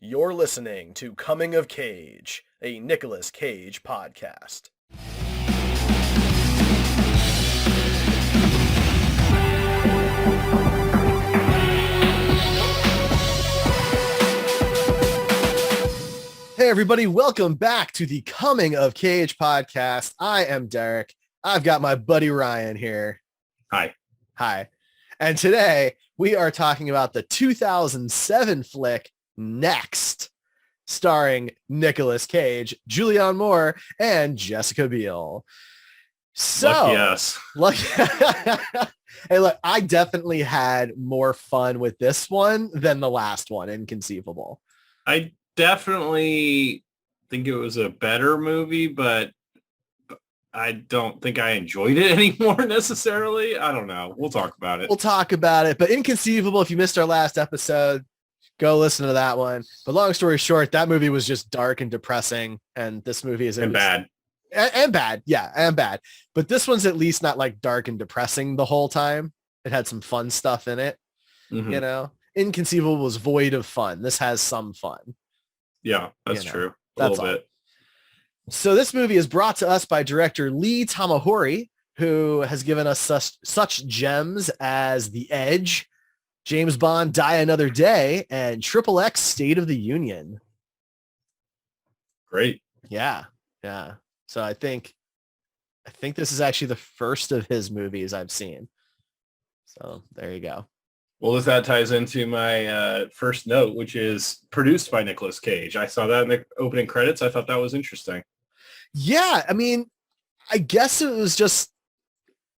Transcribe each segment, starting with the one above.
You're listening to Coming of Cage, a Nicolas Cage podcast. Hey everybody, welcome back to the Coming of Cage podcast. I am Derek. I've got my buddy Ryan here. Hi. Hi. And today we are talking about the 2007 flick Next, starring Nicolas Cage, Julianne Moore, and Jessica Biel. So, yes. Hey, look, I definitely had more fun with this one than the last one, Inconceivable. I definitely think it was a better movie, but I don't think I enjoyed it anymore necessarily. I don't know. We'll talk about it. But Inconceivable, if you missed our last episode, go listen to that one. But long story short, that movie was just dark and depressing, and this movie is bad. And bad. Yeah, and bad. But this one's at least not like dark and depressing the whole time. It had some fun stuff in it. Mm-hmm. You know, Inconceivable was void of fun. This has some fun. Yeah, that's true. A That's little bit. So this movie is brought to us by director Lee Tamahori, who has given us such gems as The Edge, James Bond, Die Another Day, and Triple X State of the Union. Great. Yeah. So I think this is actually the first of his movies I've seen. So there you go. Well, that ties into my first note, which is produced by Nicolas Cage. I saw that in the opening credits. I thought that was interesting. Yeah, I mean, I guess it was just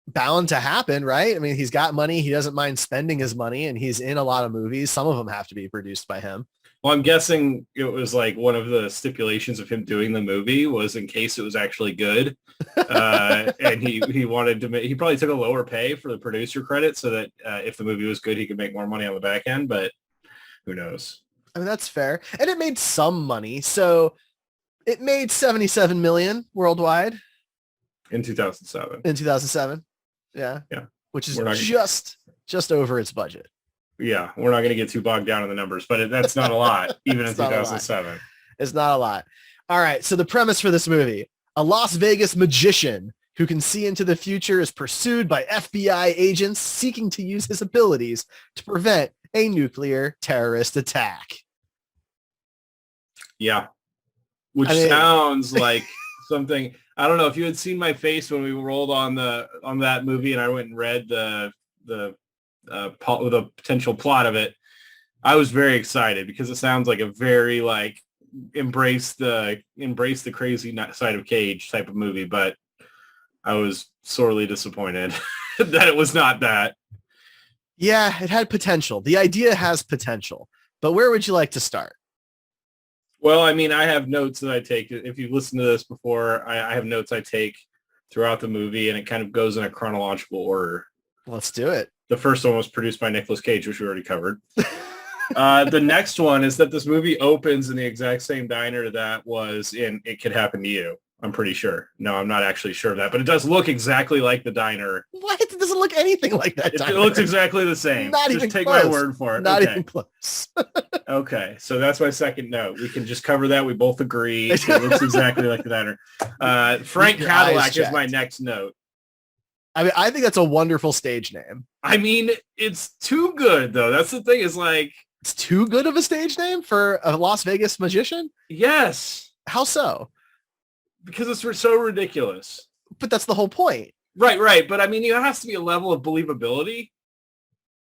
bound to happen, right? I mean, he's got money. He doesn't mind spending his money, and he's in a lot of movies. Some of them have to be produced by him. Well, I'm guessing it was like one of the stipulations of him doing the movie was in case it was actually good. And he wanted to he probably took a lower pay for the producer credit so that if the movie was good, he could make more money on the back end. But who knows? I mean, that's fair. And it made some money. So it made 77 million worldwide. In 2007. In 2007. Yeah. Which is just over its budget. Yeah, we're not going to get too bogged down in the numbers, but that's not a lot, even in 2007. It's not a lot. All right, so the premise for this movie, a Las Vegas magician who can see into the future is pursued by FBI agents seeking to use his abilities to prevent a nuclear terrorist attack. Yeah, which sounds like something, I don't know, if you had seen my face when we rolled on that movie and I went and read the potential plot of it, I was very excited because it sounds like a very like embrace the crazy side of Cage type of movie, but I was sorely disappointed that it was not that. Yeah, it had potential. The idea has potential, but where would you like to start? Well, I mean, I have notes that I take. If you've listened to this before, I have notes I take throughout the movie, and it kind of goes in a chronological order. Let's do it. The first one was produced by Nicolas Cage, which we already covered. The next one is that this movie opens in the exact same diner that was in It Could Happen to You. I'm pretty sure. No, I'm not actually sure of that, but it does look exactly like the diner. What? It doesn't look anything like that diner. It looks exactly the same. Not just even take close. my word for it. Not even close. Okay, so that's my second note. We can just cover that. We both agree. It looks exactly like the diner. Frank Cadillac is my next note. I mean, I think that's a wonderful stage name. I mean, it's too good, though. That's the thing is like... It's too good of a stage name for a Las Vegas magician? Yes. How so? Because it's so ridiculous. But that's the whole point. Right. But I mean, there has to be a level of believability,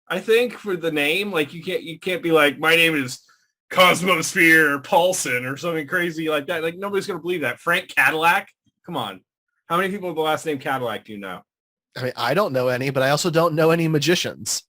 I think, for the name. Like, you can't be like, my name is Cosmosphere Paulson or something crazy like that. Like, nobody's going to believe that. Frank Cadillac? Come on. How many people with the last name Cadillac do you know? I mean, I don't know any, but I also don't know any magicians.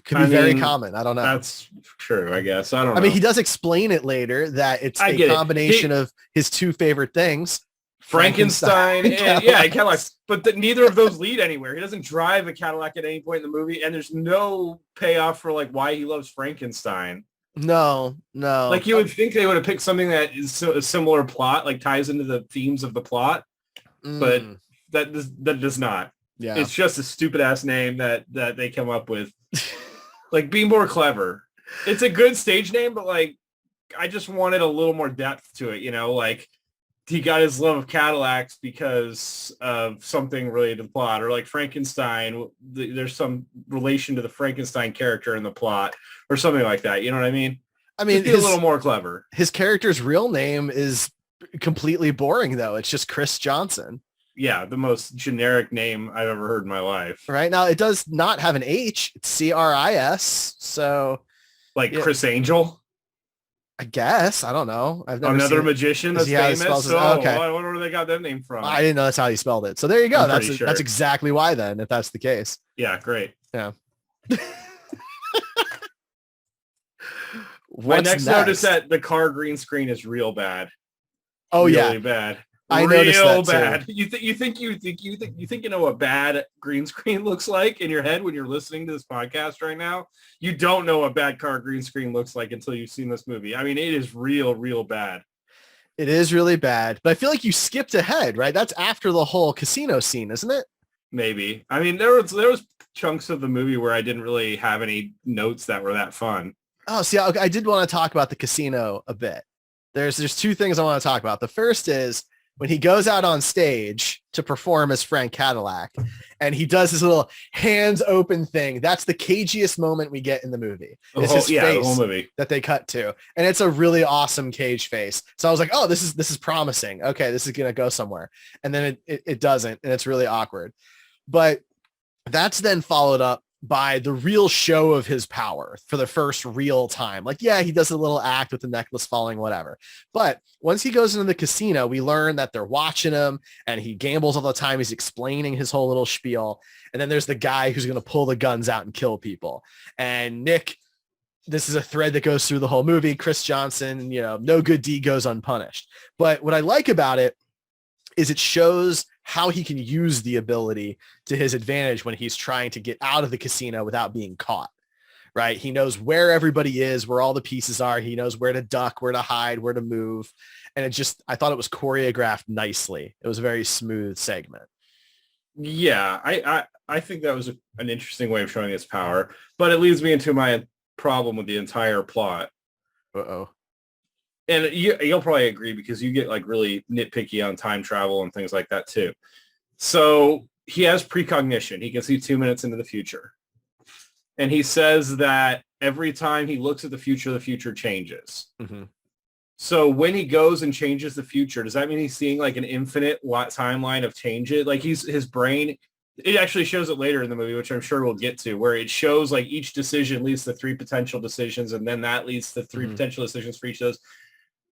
Could be very common. I don't know. That's true, I guess. I don't know. I mean, he does explain it later that it's a combination of his two favorite things. Frankenstein and Cadillac. But neither of those lead anywhere. He doesn't drive a Cadillac at any point in the movie, and there's no payoff for like why he loves Frankenstein. No. Like you would think they would have picked something that is a similar plot, like ties into the themes of the plot, but that does not. Yeah, it's just a stupid ass name that they come up with. Like, be more clever. It's a good stage name, but like, I just wanted a little more depth to it, like he got his love of Cadillacs because of something related to the plot, or like Frankenstein, there's some relation to the Frankenstein character in the plot or something like that. You know what I mean? I mean, just be a little more clever. His character's real name is completely boring though. It's just Chris Johnson. Yeah, the most generic name I've ever heard in my life. Right now, it does not have an H. It's Chris. So, like Chris Angel. I guess. I don't know. I've never Another seen magician that's famous. Okay. I wonder where they got that name from. I didn't know that's how you spelled it. So there you go. That's exactly why then, if that's the case. Yeah, great. Yeah. I next noticed that the car green screen is real bad. Oh really bad. I noticed that bad. Too. You think you know what bad green screen looks like in your head when you're listening to this podcast right now? You don't know what bad car green screen looks like until you've seen this movie. I mean, it is real bad. It is really bad, but I feel like you skipped ahead, right? That's after the whole casino scene, isn't it? Maybe. I mean, there was chunks of the movie where I didn't really have any notes that were that fun. Oh, see, I did want to talk about the casino a bit. There's two things I want to talk about. The first is when he goes out on stage to perform as Frank Cadillac and he does this little hands open thing. That's the cagiest moment we get in the movie. It's his face the whole movie that they cut to. And it's a really awesome Cage face. So I was like, oh, this is promising. Okay, this is going to go somewhere. And then it doesn't. And it's really awkward. But that's then followed up by the real show of his power for the first real time. Like, yeah, he does a little act with the necklace falling, whatever. But once he goes into the casino, we learn that they're watching him and he gambles all the time. He's explaining his whole little spiel. And then there's the guy who's going to pull the guns out and kill people. And Nick, this is a thread that goes through the whole movie. Chris Johnson, no good deed goes unpunished. But what I like about it is it shows how he can use the ability to his advantage when he's trying to get out of the casino without being caught, right? He knows where everybody is, where all the pieces are. He knows where to duck, where to hide, where to move. And I thought it was choreographed nicely. It was a very smooth segment. Yeah, I think that was an interesting way of showing his power, but it leads me into my problem with the entire plot. Uh-oh. And you'll probably agree because you get like really nitpicky on time travel and things like that too. So he has precognition. He can see 2 minutes into the future. And he says that every time he looks at the future changes. Mm-hmm. So when he goes and changes the future, does that mean he's seeing like an infinite timeline of changes? Like his brain, it actually shows it later in the movie, which I'm sure we'll get to, where it shows like each decision leads to 3 potential decisions. And then that leads to 3 potential decisions for each of those.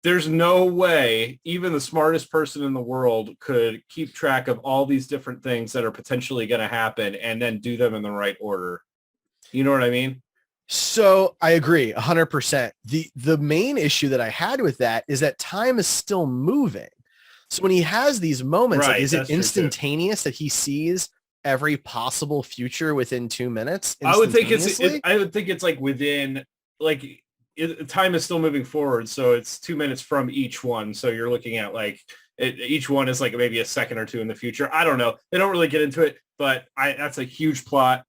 There's no way even the smartest person in the world could keep track of all these different things that are potentially going to happen and then do them in the right order. You know what I mean? So I agree 100%. The main issue that I had with that is that time is still moving. So when he has these moments, right, is it instantaneous that he sees every possible future within 2 minutes? I would think it's like within like time is still moving forward, so it's 2 minutes from each one. So you're looking at like each one is like maybe a second or two in the future. I don't know. They don't really get into it, but that's a huge plot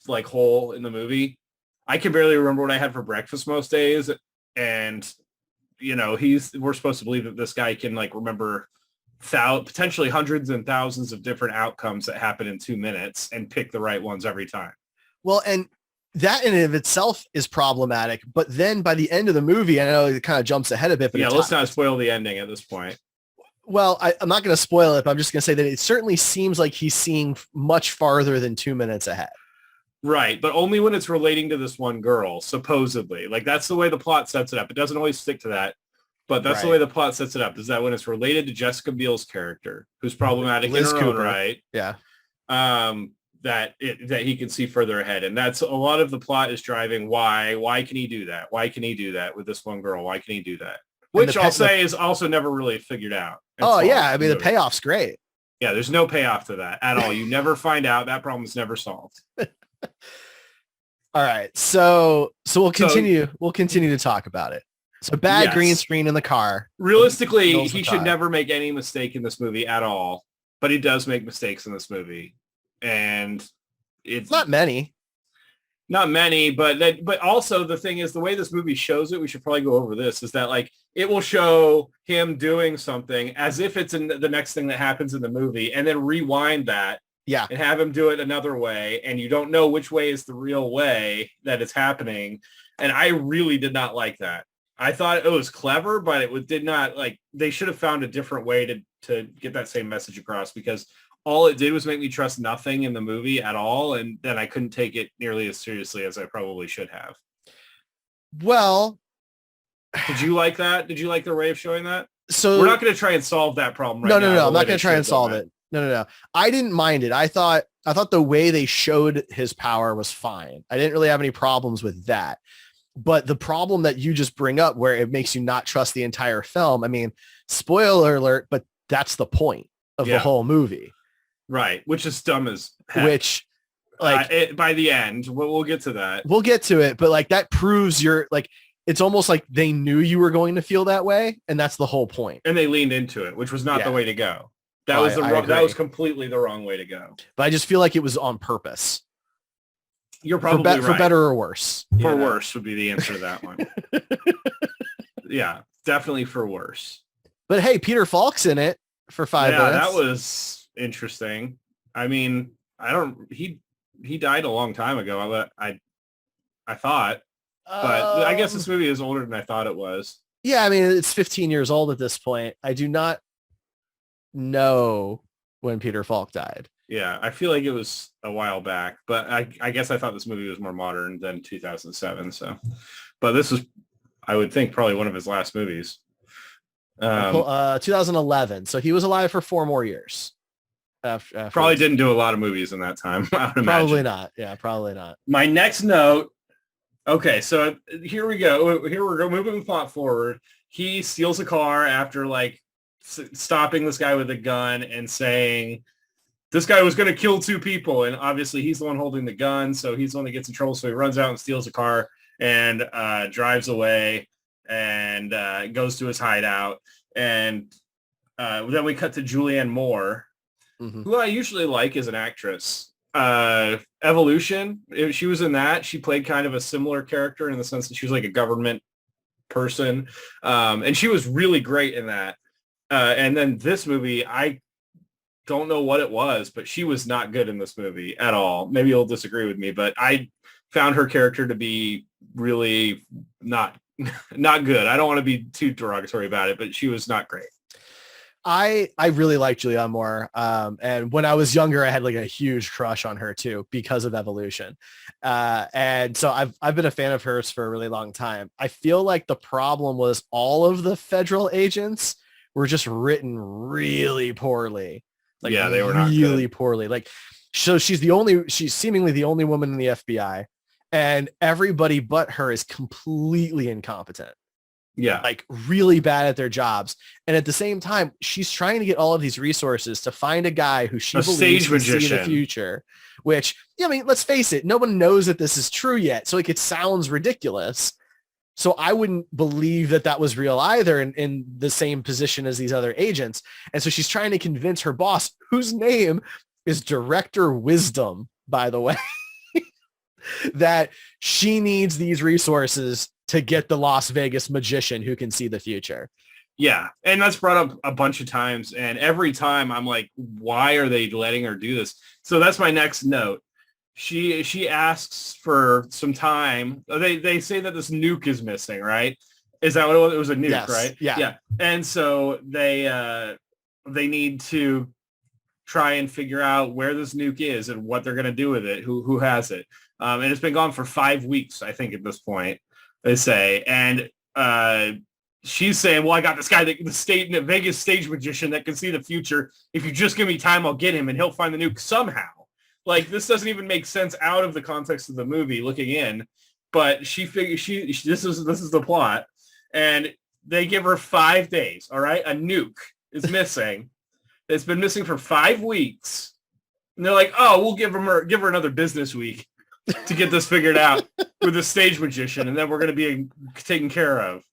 like hole in the movie. I can barely remember what I had for breakfast most days, and we're supposed to believe that this guy can like remember potentially hundreds and thousands of different outcomes that happen in 2 minutes and pick the right ones every time. Well, and that in and of itself is problematic. But then by the end of the movie, I know it kind of jumps ahead a bit. But yeah, let's not spoil the ending at this point. Well, I'm not going to spoil it, but I'm just going to say that it certainly seems like he's seeing much farther than 2 minutes ahead. Right, but only when it's relating to this one girl, supposedly. Like, that's the way the plot sets it up. It doesn't always stick to that, but that's the way the plot sets it up, is that when it's related to Jessica Biel's character, who's problematic in her own right, that he can see further ahead. And that's a lot of the plot is driving why can he do that? Why can he do that with this one girl? Why can he do that? Which I'll say is also never really figured out. Oh, yeah. I mean, the payoff's great. Yeah, there's no payoff to that at all. You never find out. That problem is never solved. All right. So we'll continue to talk about it. So bad green screen in the car. Realistically, he should never make any mistake in this movie at all. But he does make mistakes in this movie. And it's not many. Not many, but also the thing is the way this movie shows it, we should probably go over this, is that like it will show him doing something as if it's in the next thing that happens in the movie and then rewind that Yeah. and have him do it another way. And you don't know which way is the real way that it's happening. And I really did not like that. I thought it was clever, but did not like, they should have found a different way to get that same message across, because all it did was make me trust nothing in the movie at all. And then I couldn't take it nearly as seriously as I probably should have. Well, did you like that? Did you like the way of showing that? So we're not going to try and solve that problem right now. No. I'm not going to try and solve it. No. I didn't mind it. I thought the way they showed his power was fine. I didn't really have any problems with that. But the problem that you just bring up where it makes you not trust the entire film, I mean, spoiler alert, but that's the point of the whole movie. Right. Which is dumb as heck. Which, like, by the end, we'll get to that. We'll get to it. But like, that proves it's almost like they knew you were going to feel that way. And that's the whole point. And they leaned into it, which was not the way to go. That was completely the wrong way to go. But I just feel like it was on purpose. You're probably right. For better or worse. For worse would be the answer to that one. Yeah, definitely for worse. But hey, Peter Falk's in it for 5 minutes. Yeah, that was interesting. I mean, he died a long time ago. I thought, but I guess this movie is older than I thought it was. Yeah, I mean, it's 15 years old at this point. I do not know when Peter Falk died. Yeah, I feel like it was a while back, but I guess I thought this movie was more modern than 2007. So, but this was, I would think, probably one of his last movies. 2011. So he was alive for 4 more years. After probably didn't do a lot of movies in that time. I would imagine. Probably not. Yeah, probably not. My next note. Okay, so here we go. Here we're moving the plot forward. He steals a car after like stopping this guy with a gun and saying this guy was going to kill 2 people. And obviously he's the one holding the gun. So he's the one that gets in trouble. So he runs out and steals a car and drives away and goes to his hideout. And then we cut to Julianne Moore, who I usually like as an actress. Evolution, she was in that. She played kind of a similar character in the sense that she was like a government person. And she was really great in that. And then this movie, I don't know what it was, but she was not good in this movie at all. Maybe you'll disagree with me, but I found her character to be really not good. I don't want to be too derogatory about it, but she was not great. I really like Julianne Moore. And when I was younger, I had like a huge crush on her too, because of Evolution. And so I've been a fan of hers for a really long time. I feel like the problem was all of the federal agents were just written really poorly. Like, yeah, they were not really poorly. Like, so she's seemingly the only woman in the FBI, and everybody but her is completely incompetent. Yeah. Like really bad at their jobs. And at the same time, she's trying to get all of these resources to find a guy who she believes can see the future, which, I mean, let's face it, no one knows that this is true yet. So like, it sounds ridiculous. So I wouldn't believe that was real either in the same position as these other agents. And so she's trying to convince her boss, whose name is Director Wisdom, by the way, that she needs these resources to get the Las Vegas magician who can see the future. Yeah. And that's brought up a bunch of times. And every time I'm like, why are they letting her do this? So that's my next note. She asks for some time. They say that this nuke is missing, right? Is that what it was? It was a nuke, yes. Right? Yeah. Yeah. And so they need to try and figure out where this nuke is and what they're going to do with it, who has it. And it's been gone for 5 weeks, I think, at this point, they say. And she's saying, well, I got this guy, the Vegas stage magician that can see the future. If you just give me time, I'll get him and he'll find the nuke somehow. Like, this doesn't even make sense out of the context of the movie looking in, but she figures this is the plot. And they give her 5 days. All right. A nuke is missing. It's been missing for 5 weeks. And they're like, oh, we'll give her another business week to get this figured out with the stage magician. And then we're going to be taken care of.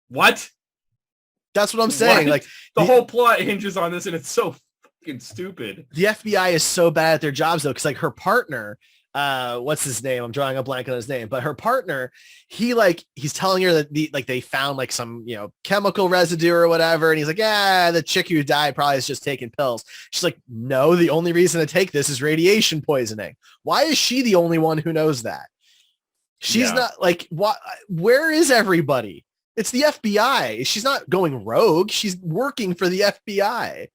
What? That's what I'm saying. What? Like the whole plot hinges on this, and it's so fucking stupid. The FBI is so bad at their jobs though. Cause like her partner, what's his name? I'm drawing a blank on his name, but her partner, he's telling her that they found like some, chemical residue or whatever. And he's like, yeah, the chick who died probably is just taking pills. She's like, no, the only reason to take this is radiation poisoning. Why is she the only one who knows that? She's not like, what, where is everybody? It's the FBI. She's not going rogue. She's working for the FBI.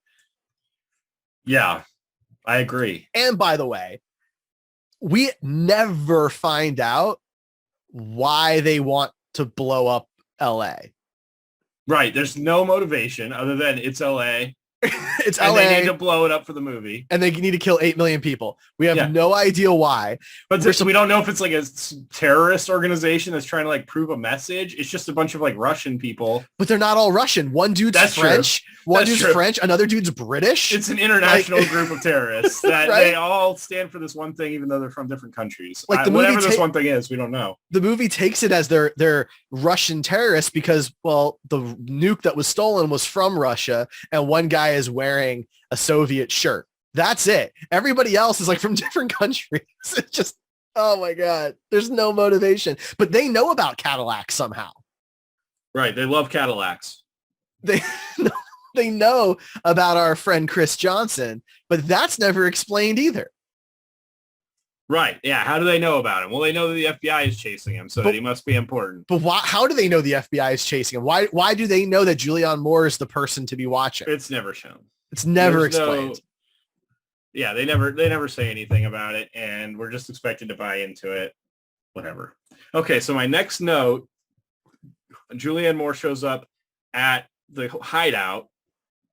Yeah, I agree. And by the way, we never find out why they want to blow up LA. Right. There's no motivation other than it's LA. It's and LA. They need to blow it up for the movie. And they need to kill 8 million people. We have no idea why. But we don't know if it's like a terrorist organization that's trying to like prove a message. It's just a bunch of like Russian people. But they're not all Russian. One dude's French. One dude's French. Another dude's British. It's an international group of terrorists that they all stand for this one thing, even though they're from different countries. Like whatever this one thing is, we don't know. The movie takes it as they're Russian terrorists because, well, the nuke that was stolen was from Russia, and one guy is wearing a Soviet shirt. That's it. Everybody else is like from different countries. It's just, oh my God, there's no motivation, but they know about Cadillacs somehow. Right. They love Cadillacs. They know about our friend Chris Johnson, but that's never explained either. Right. Yeah. How do they know about him? Well, they know that the FBI is chasing him, so that he must be important. But why? How do they know the FBI is chasing him? Why do they know that Julianne Moore is the person to be watching? It's never shown. It's never explained. Yeah, they never say anything about it, and we're just expected to buy into it. Whatever. Okay, so my next note, Julianne Moore shows up at the hideout.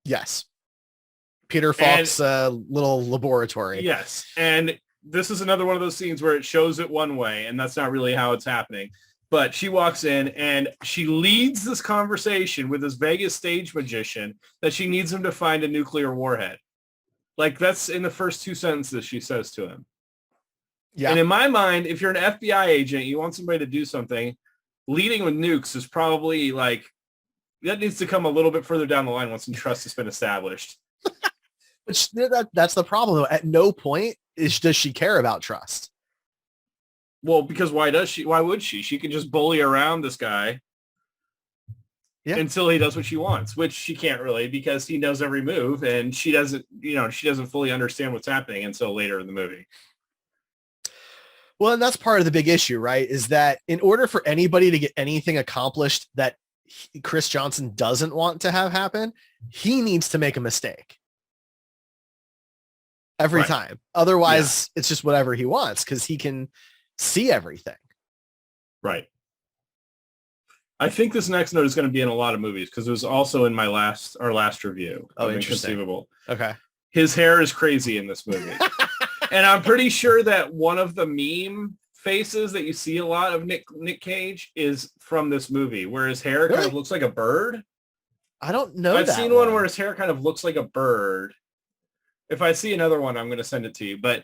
Yes. Peter Falk's little laboratory. Yes, and this is another one of those scenes where it shows it one way, and that's not really how it's happening. But she walks in and she leads this conversation with this Vegas stage magician that she needs him to find a nuclear warhead. Like, that's in the first 2 sentences she says to him. Yeah. And in my mind, if you're an FBI agent, you want somebody to do something, leading with nukes is probably like, that needs to come a little bit further down the line once some trust has been established. That's the problem, though. At no point does she care about trust. Well, because why would she? She can just bully around this guy until he does what she wants, which she can't really, because he knows every move, and she doesn't fully understand what's happening until later in the movie. Well, and that's part of the big issue, right? Is that in order for anybody to get anything accomplished that Chris Johnson doesn't want to have happen, he needs to make a mistake. Every time. Otherwise, it's just whatever he wants because he can see everything. Right. I think this next note is going to be in a lot of movies because it was also in our last review. Oh, interesting. Inconceivable. Okay. His hair is crazy in this movie. And I'm pretty sure that one of the meme faces that you see a lot of Nick Cage is from this movie, where his hair kind of looks like a bird. I don't know. I've seen one where his hair kind of looks like a bird. If I see another one, I'm going to send it to you. But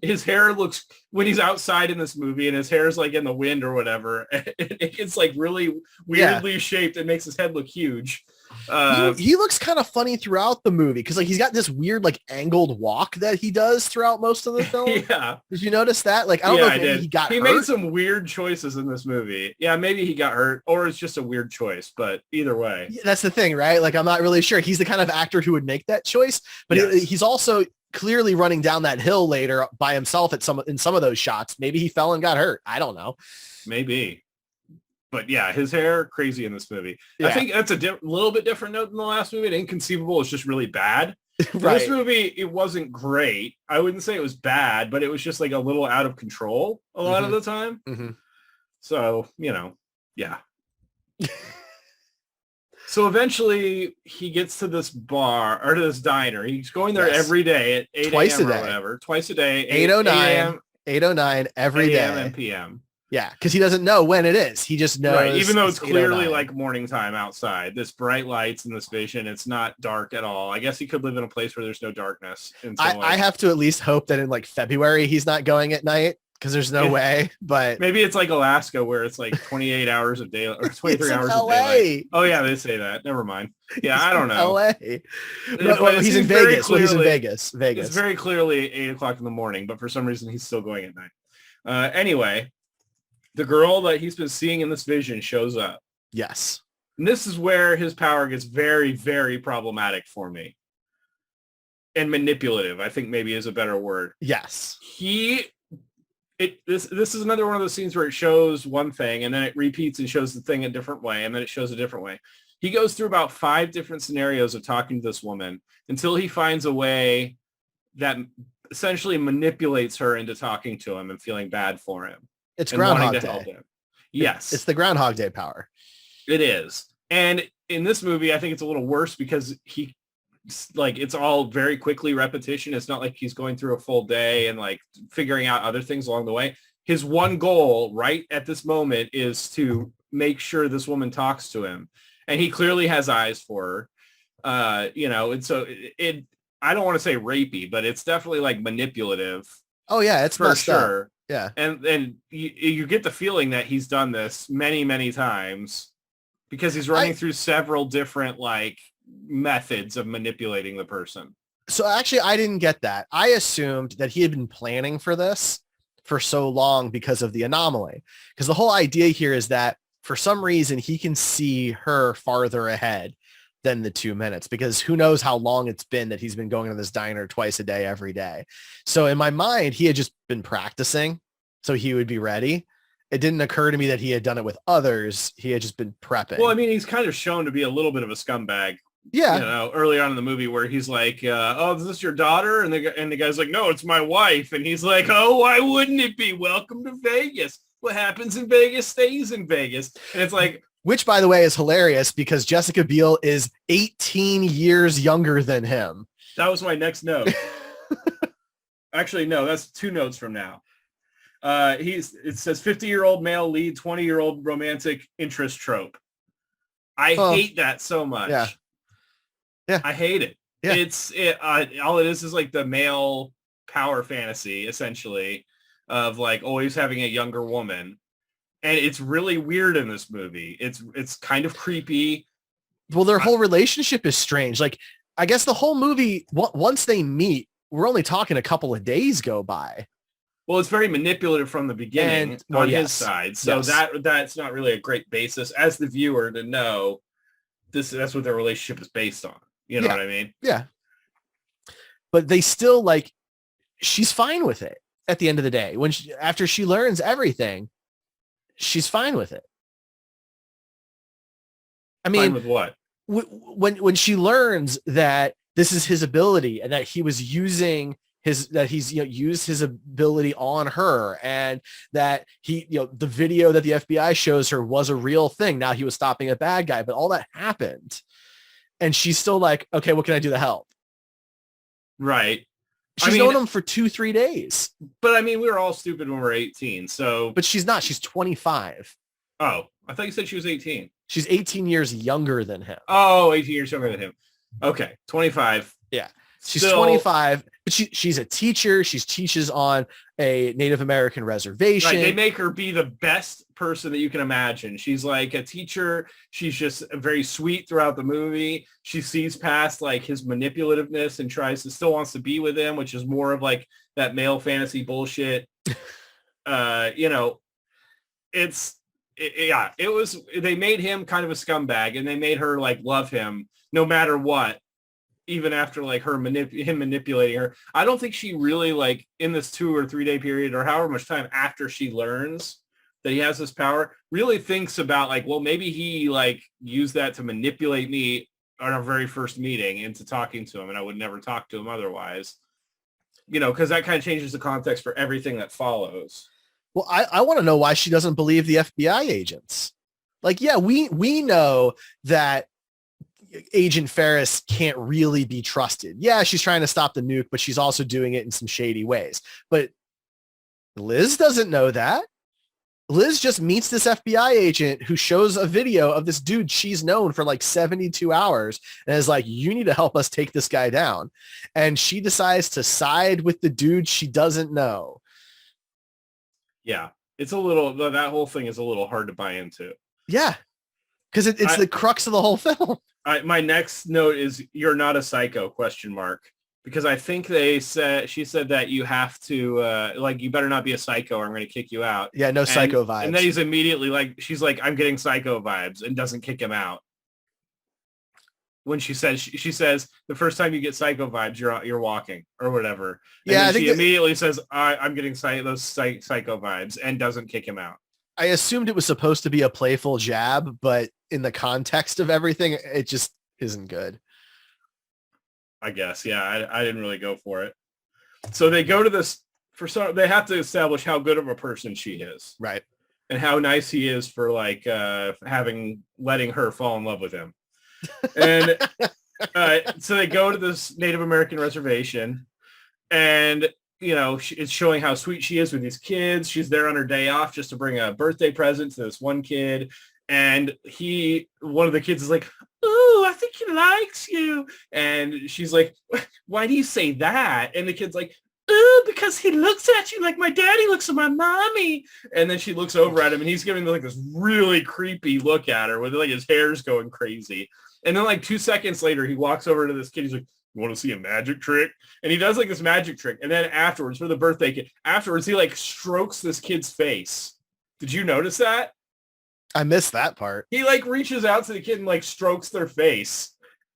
his hair looks, when he's outside in this movie and his hair is like in the wind or whatever, it gets like really weirdly shaped. It makes his head look huge. He looks kind of funny throughout the movie because like he's got this weird like angled walk that he does throughout most of the film. Yeah. Did you notice that? Like, I don't know if maybe he got hurt. He made some weird choices in this movie. Yeah, maybe he got hurt or it's just a weird choice, but either way. Yeah, that's the thing, right? Like, I'm not really sure. He's the kind of actor who would make that choice, but he's also clearly running down that hill later by himself in some of those shots. Maybe he fell and got hurt. I don't know. Maybe. But yeah, his hair, crazy in this movie. Yeah. I think that's a little bit different note than the last movie. Inconceivable is just really bad. Right. This movie, it wasn't great. I wouldn't say it was bad, but it was just like a little out of control a lot of the time. Mm-hmm. So, yeah. So eventually he gets to this bar or to this diner. He's going there every day at 8 a.m. or whatever. Twice a day. 8:09 every day. AM and PM. Yeah, because he doesn't know when it is. He just knows. Right, even though it's clearly like morning time outside. This bright lights and this vision, it's not dark at all. I guess he could live in a place where there's no darkness. I have to at least hope that in like February he's not going at night because there's no way, but maybe it's like Alaska where it's like 28 hours of daylight or 23 hours of LA. daylight. Oh yeah, they say that. Never mind. Yeah, I don't know. LA. Well, he's in Vegas. Well, he's in Vegas. It's very clearly 8:00 in the morning, but for some reason he's still going at night. Anyway, the girl that he's been seeing in this vision shows up. Yes. And this is where his power gets very, very problematic for me. And manipulative, I think maybe is a better word. Yes. This is another one of those scenes where it shows one thing and then it repeats and shows the thing a different way and then it shows a different way. He goes through about 5 different scenarios of talking to this woman until he finds a way that essentially manipulates her into talking to him and feeling bad for him. It's Groundhog Day. Yes. It's the Groundhog Day power. It is. And in this movie, I think it's a little worse because it's all very quickly repetition. It's not like he's going through a full day and like figuring out other things along the way. His one goal right at this moment is to make sure this woman talks to him. And he clearly has eyes for her. And so I don't want to say rapey, but it's definitely like manipulative. Oh yeah, it's for sure. Up. Yeah. And you get the feeling that he's done this many, many times because he's running through several different like methods of manipulating the person. So actually, I didn't get that. I assumed that he had been planning for this for so long because of the anomaly. Because the whole idea here is that for some reason, he can see her farther ahead than the 2 minutes, because who knows how long it's been that he's been going to this diner twice a day, every day. So in my mind, he had just been practicing so he would be ready. It didn't occur to me that he had done it with others. He had just been prepping. Well, I mean, he's kind of shown to be a little bit of a scumbag. Yeah. Early on in the movie where he's like, oh, is this your daughter? And the guy's like, no, it's my wife. And he's like, oh, why wouldn't it be? Welcome to Vegas. What happens in Vegas stays in Vegas. And it's like, which, by the way, is hilarious because Jessica Biel is 18 years younger than him. That was my next note. Actually, no, that's 2 notes from now. It says 50-year-old male lead, 20-year-old romantic interest trope. I hate that so much. Yeah. Yeah. I hate it. Yeah. All it is like the male power fantasy, essentially, of like always having a younger woman. And it's really weird in this movie. It's kind of creepy. Well, their whole relationship is strange. Like, I guess the whole movie, once they meet, we're only talking a couple of days go by. Well, it's very manipulative from the beginning on his side. So that's not really a great basis as the viewer to know that's what their relationship is based on. You know what I mean? Yeah. But they still she's fine with it at the end of the day. After she learns everything, she's fine with it. I mean, fine with what? When she learns that this is his ability and that he was using used his ability on her, and that the video that the FBI shows her was a real thing. Now he was stopping a bad guy, but all that happened. And she's still like, okay, what can I do to help? Right. She's known him for 2-3 days. But I mean, we were all stupid when we were 18. So, but she's not. She's 25. Oh, I thought you said she was 18. She's 18 years younger than him. Oh, 18 years younger than him. Okay, 25. Yeah. She's 25, but she's a teacher. She teaches on a Native American reservation. Right, they make her be the best person that you can imagine. She's like a teacher. She's just very sweet throughout the movie. She sees past like his manipulativeness and still wants to be with him, which is more of like that male fantasy bullshit. They made him kind of a scumbag, and they made her like love him no matter what. Even after like him manipulating her, I don't think she really like in this 2 or 3 day period or however much time after she learns that he has this power, really thinks about like, well, maybe he like used that to manipulate me on our very first meeting into talking to him, and I would never talk to him otherwise, because that kind of changes the context for everything that follows. Well, I want to know why she doesn't believe the FBI agents. Like, yeah, we know that Agent Ferris can't really be trusted. Yeah, she's trying to stop the nuke, but she's also doing it in some shady ways. But Liz doesn't know that. Liz just meets this FBI agent who shows a video of this dude she's known for like 72 hours and is like, you need to help us take this guy down. And she decides to side with the dude she doesn't know. Yeah. It's a little, that whole thing is a little hard to buy into. Yeah. Because it's the crux of the whole film. My next note is "You're not a psycho?" ? Because I think she said that you have to you better not be a psycho or I'm going to kick you out. Yeah, no psycho vibes. And then he's immediately like, she's like, I'm getting psycho vibes, and doesn't kick him out. When she says the first time you get psycho vibes, you're walking or whatever. And yeah, then she immediately says, I'm getting those psycho vibes, and doesn't kick him out. I assumed it was supposed to be a playful jab, but in the context of everything, it just isn't good. I guess. Yeah, I didn't really go for it. So they go to this they have to establish how good of a person she is. Right. And how nice he is for letting her fall in love with him. And so they go to this Native American reservation, and it's showing how sweet she is with these kids. She's there on her day off just to bring a birthday present to this one kid. And one of the kids is like, "Ooh, I think he likes you." And she's like, "Why do you say that?" And the kid's like, "Ooh, because he looks at you like my daddy looks at my mommy." And then she looks over at him, and he's giving like this really creepy look at her with like his hair's going crazy. And then like 2 seconds later, he walks over to this kid. He's like, "You want to see a magic trick?" And he does like this magic trick. And then afterwards, for the birthday kid, he like strokes this kid's face. Did you notice that? I missed that part. He like reaches out to the kid and like strokes their face.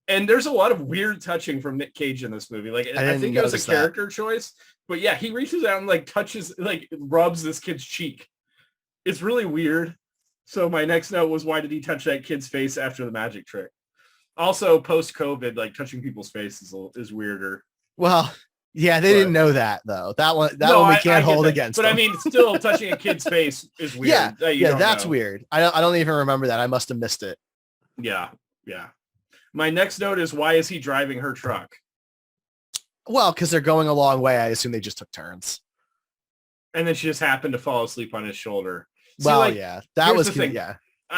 And there's a lot of weird touching from Nick Cage in this movie. Like, I think it was a character choice. But yeah, he reaches out and like touches, like rubs this kid's cheek. It's really weird. So my next note was, why did he touch that kid's face after the magic trick? Also, post-COVID, like touching people's faces is weirder. Well, yeah, they didn't know that though. That one we can't hold against. But them. I mean, still touching a kid's face is weird. Yeah, that's weird. I don't even remember that. I must have missed it. Yeah. My next note is, why is he driving her truck? Well, because they're going a long way. I assume they just took turns. And then she just happened to fall asleep on his shoulder. Yeah, that was the thing. Yeah.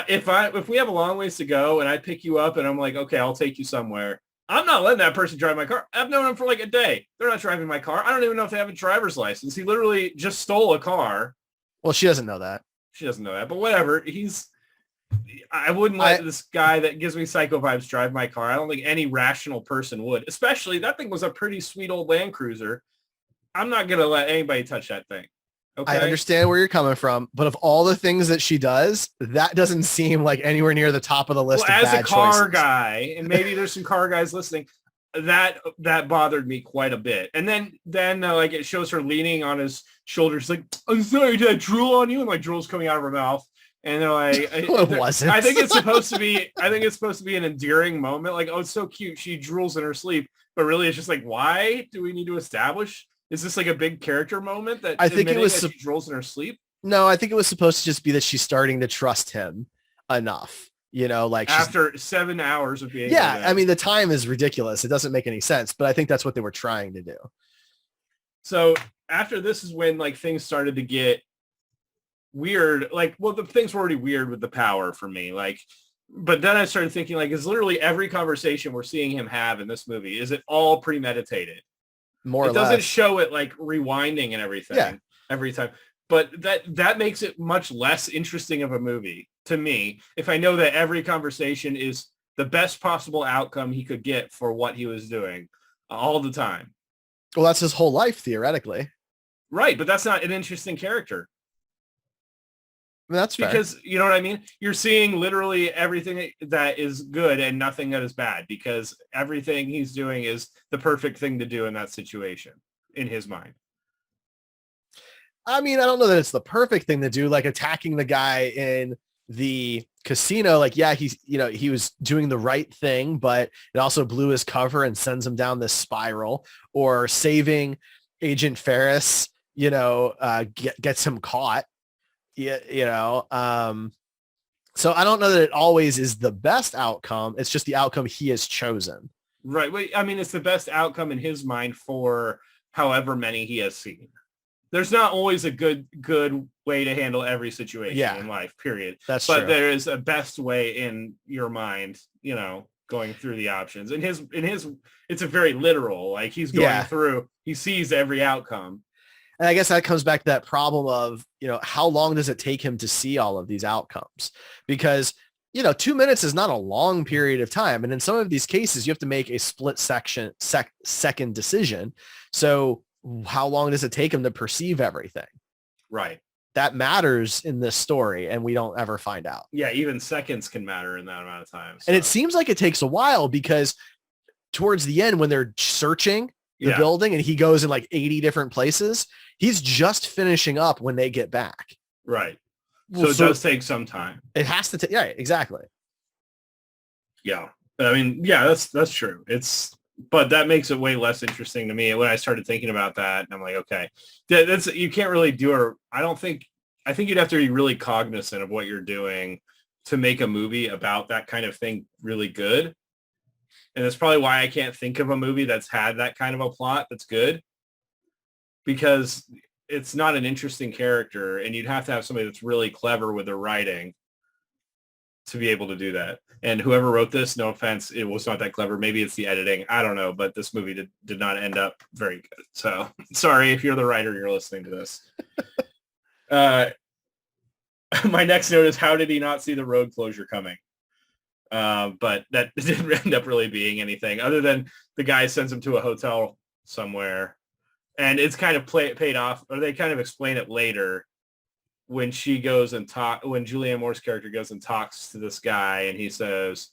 If we have a long ways to go and I pick you up and I'm like, okay, I'll take you somewhere, I'm not letting that person drive my car. I've known them for like a day. They're not driving my car. I don't even know if they have a driver's license. He literally just stole a car. Well, she doesn't know that. She doesn't know that, but whatever. I wouldn't let this guy that gives me psycho vibes drive my car. I don't think any rational person would. Especially, that thing was a pretty sweet old Land Cruiser. I'm not going to let anybody touch that thing. Okay? I understand where you're coming from, but of all the things that she does, that doesn't seem like anywhere near the top of the list of bad choices. As a car guy, and maybe there's some car guys listening, that bothered me quite a bit. And then like it shows her leaning on his shoulders, like, "I'm sorry, did I drool on you?" And like drool's coming out of her mouth. And they're like, it wasn't. I think it's supposed to be an endearing moment. Like, oh, it's so cute. She drools in her sleep. But really, it's just like, why do we need to establish? Is this like a big character moment that I think it was she drools in her sleep? No, I think it was supposed to just be that she's starting to trust him enough. Like after 7 hours of being. Yeah, I mean, the time is ridiculous. It doesn't make any sense. But I think that's what they were trying to do. So after this is when like things started to get weird. Like, well, the things were already weird with the power for me. Like, but then I started thinking, like, is literally every conversation we're seeing him have in this movie, is it all premeditated? More or less. It doesn't show it like rewinding and everything every time. But that makes it much less interesting of a movie to me if I know that every conversation is the best possible outcome he could get for what he was doing all the time. Well, that's his whole life, theoretically. Right, but that's not an interesting character. I mean, that's fair. Because, you know what I mean? You're seeing literally everything that is good and nothing that is bad, because everything he's doing is the perfect thing to do in that situation, in his mind. I mean, I don't know that it's the perfect thing to do, like attacking the guy in the casino. Like, yeah, he was doing the right thing, but it also blew his cover and sends him down this spiral. Or saving Agent Ferris, gets him caught. So I don't know that it always is the best outcome. It's just the outcome he has chosen. Right. Well, I mean, it's the best outcome in his mind for however many he has seen. There's not always a good way to handle every situation in life, period. That's true. But there is a best way in your mind, going through the options. In his, it's a very literal, like he's going through, he sees every outcome. And I guess that comes back to that problem of, how long does it take him to see all of these outcomes? Because, 2 minutes is not a long period of time. And in some of these cases, you have to make a split second decision. So how long does it take him to perceive everything? Right. That matters in this story, and we don't ever find out. Yeah, even seconds can matter in that amount of time. So. And it seems like it takes a while because towards the end, when they're searching the building and he goes in like 80 different places, he's just finishing up when they get back. Right. So it does take some time. It has to take, yeah, exactly. Yeah. I mean, yeah, that's true. But that makes it way less interesting to me. When I started thinking about that, I'm like, okay, you can't really do I think you'd have to be really cognizant of what you're doing to make a movie about that kind of thing really good. And that's probably why I can't think of a movie that's had that kind of a plot that's good, because it's not an interesting character, and you'd have to have somebody that's really clever with their writing to be able to do that. And whoever wrote this, no offense, it was not that clever. Maybe it's the editing. I don't know, but this movie did not end up very good. So sorry if you're the writer, you're listening to this. My next note is, how did he not see the road closure coming? But that didn't end up really being anything other than the guy sends him to a hotel somewhere, and it's kind of paid off, or they kind of explain it later when she goes and when Julianne Moore's character goes and talks to this guy, and he says,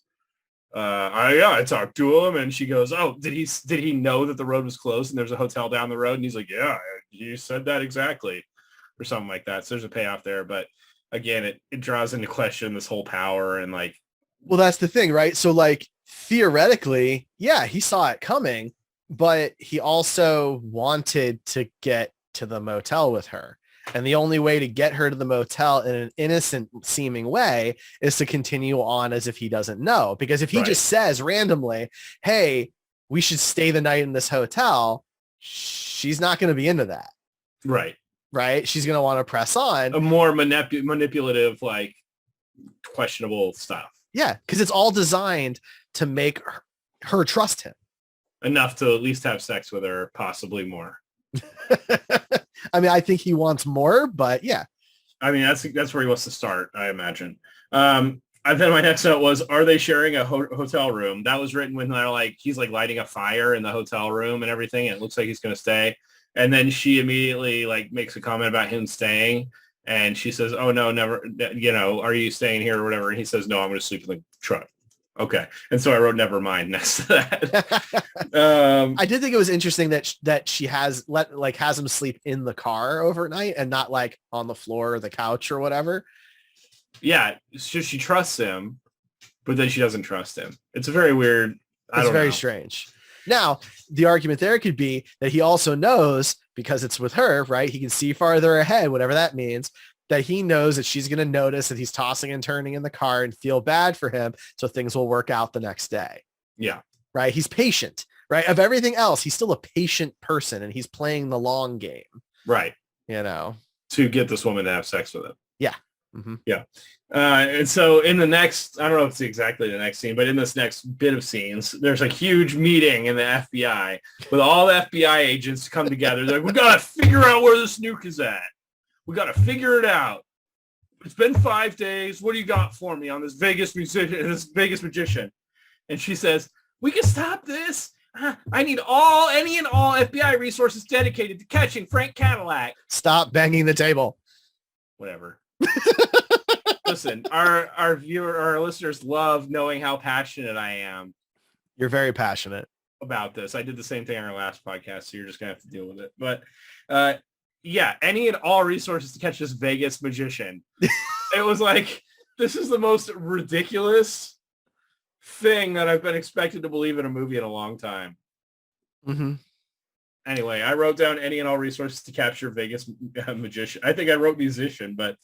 I talked to him, and she goes, oh, did he know that the road was closed and there's a hotel down the road? And he's like, yeah, you said that exactly, or something like that. So there's a payoff there, but again, it draws into question this whole power and like. Well, that's the thing, right? So like theoretically, yeah, he saw it coming, but he also wanted to get to the motel with her. And the only way to get her to the motel in an innocent seeming way is to continue on as if he doesn't know. Because if he just says randomly, hey, we should stay the night in this hotel, she's not going to be into that. Right. Right. She's going to want to press on. A more manipulative, like questionable stuff. Yeah. Because it's all designed to make her trust him. Enough to at least have sex with her, possibly more. I mean, I think he wants more, but yeah. I mean, that's where he wants to start, I imagine. And then my next note was, are they sharing a hotel room? That was written when they're like, he's like lighting a fire in the hotel room and everything. And it looks like he's going to stay. And then she immediately like makes a comment about him staying. And she says, oh no, never, are you staying here or whatever? And he says, no, I'm going to sleep in the truck. Okay. And so I wrote never mind next to that. I did think it was interesting that she has him sleep in the car overnight and not like on the floor or the couch or whatever. Yeah. She trusts him, but then she doesn't trust him. It's a very weird. It's very strange. Now, the argument there could be that he also knows, because it's with her, right? He can see farther ahead, whatever that means, that he knows that she's going to notice that he's tossing and turning in the car and feel bad for him. So things will work out the next day. Yeah. Right. He's patient, right? Of everything else, he's still a patient person and he's playing the long game. Right. To get this woman to have sex with him. Yeah. Mm-hmm. Yeah. And so in the next, I don't know if it's exactly the next scene, but in this next bit of scenes, there's a huge meeting in the FBI with all the FBI agents come together. They're like, we got to figure out where this nuke is at. We got to figure it out. It's been 5 days. What do you got for me on this Vegas magician? And she says, we can stop this. I need any and all FBI resources dedicated to catching Frank Cadillac. Stop banging the table. Whatever. Listen, our listeners love knowing how passionate I am. You're very passionate about this. I did the same thing on our last podcast, so you're just gonna have to deal with it. But yeah, any and all resources to catch this Vegas magician. It was like, this is the most ridiculous thing that I've been expected to believe in a movie in a long time. Mm-hmm. Anyway, I wrote down any and all resources to capture Vegas magician. I think I wrote musician, but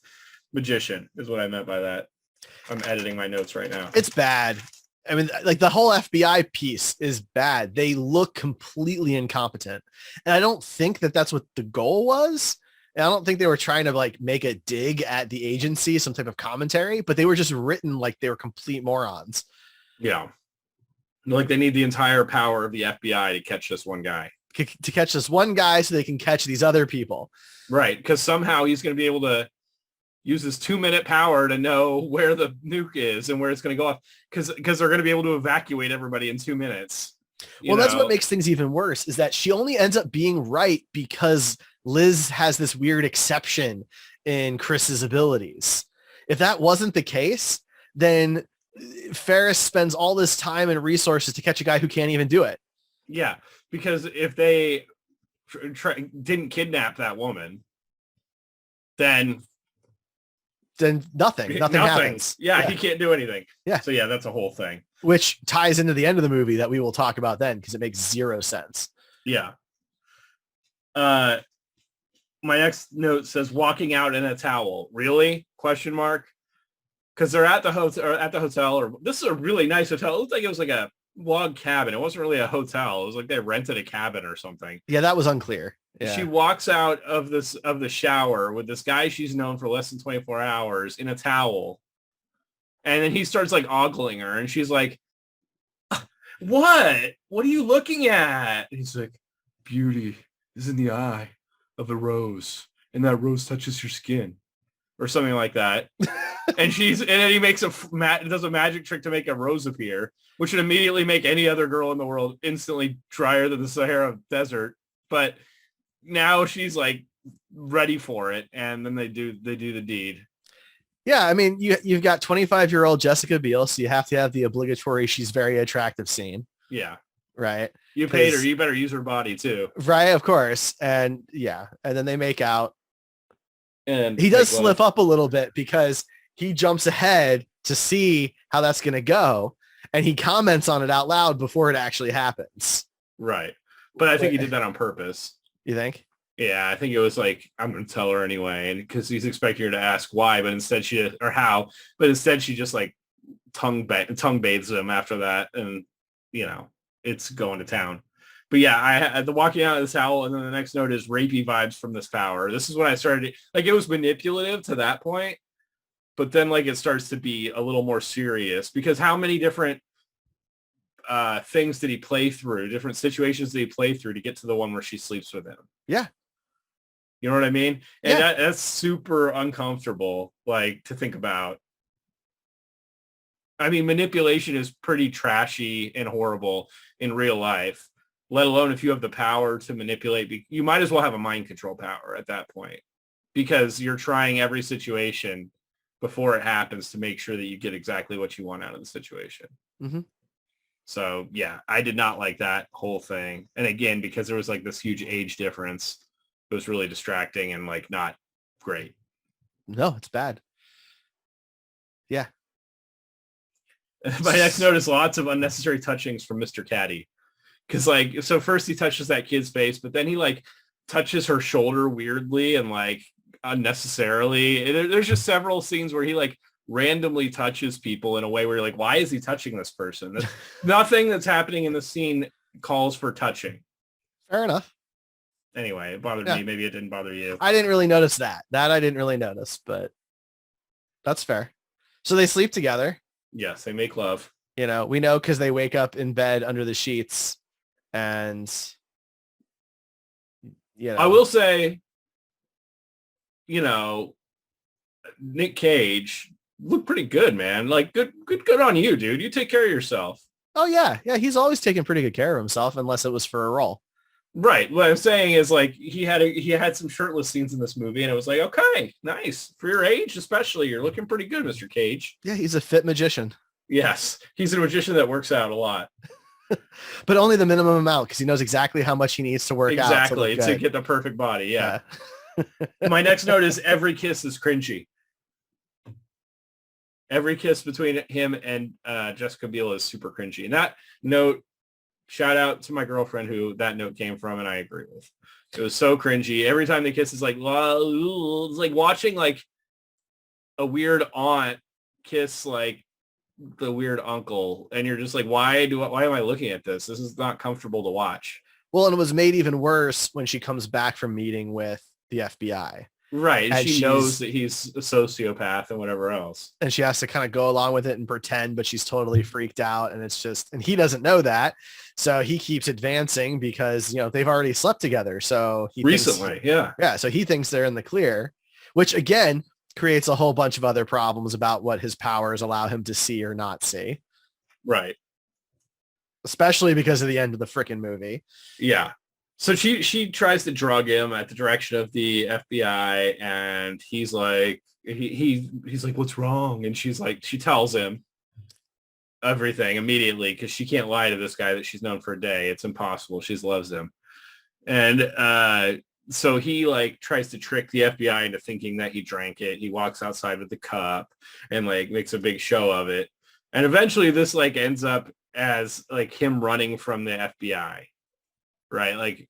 magician is what I meant by that. I'm editing my notes right now. It's bad. I mean, like the whole FBI piece is bad. They look completely incompetent. And I don't think that that's what the goal was. And I don't think they were trying to like make a dig at the agency, some type of commentary, but they were just written like they were complete morons. Yeah. Like they need the entire power of the FBI to catch this one guy. to catch this one guy so they can catch these other people. Right, because somehow he's going to be able to use his 2-minute power to know where the nuke is and where it's going to go off, because they're going to be able to evacuate everybody in 2 minutes. Well, that's what makes things even worse, is that she only ends up being right because Liz has this weird exception in Chris's abilities. If that wasn't the case, then Ferris spends all this time and resources to catch a guy who can't even do it. Yeah, because if they didn't kidnap that woman, then nothing happens. Yeah, he can't do anything. Yeah. So yeah, that's a whole thing. Which ties into the end of the movie that we will talk about then, because it makes zero sense. Yeah. My next note says walking out in a towel. Really? Question mark. Because they're at the hotel, or this is a really nice hotel. It looked like it was like a log cabin. It wasn't really a hotel. It was like they rented a cabin or something. Yeah, that was unclear. Yeah. She walks out of the shower with this guy she's known for less than 24 hours in a towel. And then he starts like ogling her, and she's like, what are you looking at? And he's like, beauty is in the eye of the rose, and that rose touches your skin, or something like that. And then he makes does a magic trick to make a rose appear, which would immediately make any other girl in the world instantly drier than the Sahara Desert. But now she's like ready for it, and then they do the deed. Yeah, I mean, you've got 25-year-old Jessica Biel, so you have to have the obligatory "she's very attractive" scene. Yeah, right. You paid her. You better use her body too. Right, of course. And yeah, and then they make out, and he does slip up a little bit because he jumps ahead to see how that's going to go, and he comments on it out loud before it actually happens. Right, but I think he did that on purpose. You think? Yeah, I think it was like, I'm going to tell her anyway. And because he's expecting her to ask why, but instead she just like tongue bathes him after that. And, it's going to town. But yeah, I had the walking out of the towel. And then the next note is rapey vibes from this power. This is when I started, like, it was manipulative to that point. But then like it starts to be a little more serious, because how many different things did he play through? Different situations did he play through to get to the one where she sleeps with him? Yeah. You know what I mean? And that's super uncomfortable, like, to think about. I mean, manipulation is pretty trashy and horrible in real life, let alone if you have the power to manipulate. You might as well have a mind control power at that point, because you're trying every situation before it happens to make sure that you get exactly what you want out of the situation. Mm-hmm. So, yeah, I did not like that whole thing. And again, because there was like this huge age difference, it was really distracting and like not great. No, it's bad. Yeah. My next note is lots of unnecessary touchings from Mr. Caddy. Because like, so first he touches that kid's face, but then he like touches her shoulder weirdly and like unnecessarily. There's just several scenes where he like randomly touches people in a way where you're like, why is he touching this person? Nothing that's happening in the scene calls for touching. Fair enough. Anyway, it bothered me. Maybe it didn't bother you. I didn't really notice that. I didn't really notice, but that's fair. So they sleep together. Yes, they make love. We know because they wake up in bed under the sheets, and I will say, Nick Cage looked pretty good, man. Like good on you, dude. You take care of yourself. Oh yeah. Yeah. He's always taken pretty good care of himself, unless it was for a role. Right. What I'm saying is like he had some shirtless scenes in this movie, and it was like, okay, nice. For your age, especially, you're looking pretty good, Mr. Cage. Yeah. He's a fit magician. Yes. He's a magician that works out a lot. But only the minimum amount, because he knows exactly how much he needs to work out. Exactly. To get the perfect body. Yeah. My next note is every kiss is cringy. Every kiss between him and Jessica Biel is super cringy. And that note, shout out to my girlfriend who that note came from, and I agree with. It was so cringy. Every time they kiss, it's like, it's like watching like a weird aunt kiss like the weird uncle, and you're just like, why am I looking at this? This is not comfortable to watch. Well, and it was made even worse when she comes back from meeting with the FBI. Right. And She knows that he's a sociopath and whatever else. And she has to kind of go along with it and pretend, but she's totally freaked out. And it's just, and he doesn't know that. So he keeps advancing because, they've already slept together. So he recently. Yeah. So he thinks they're in the clear, which again creates a whole bunch of other problems about what his powers allow him to see or not see. Right. Especially because of the end of the frickin' movie. Yeah. So she tries to drug him at the direction of the FBI, and he's like, he's like, what's wrong? And she tells him everything immediately because she can't lie to this guy that she's known for a day. It's impossible. She loves him. And so he tries to trick the FBI into thinking that he drank it. He walks outside with the cup and makes a big show of it. And eventually this ends up as him running from the FBI. Right,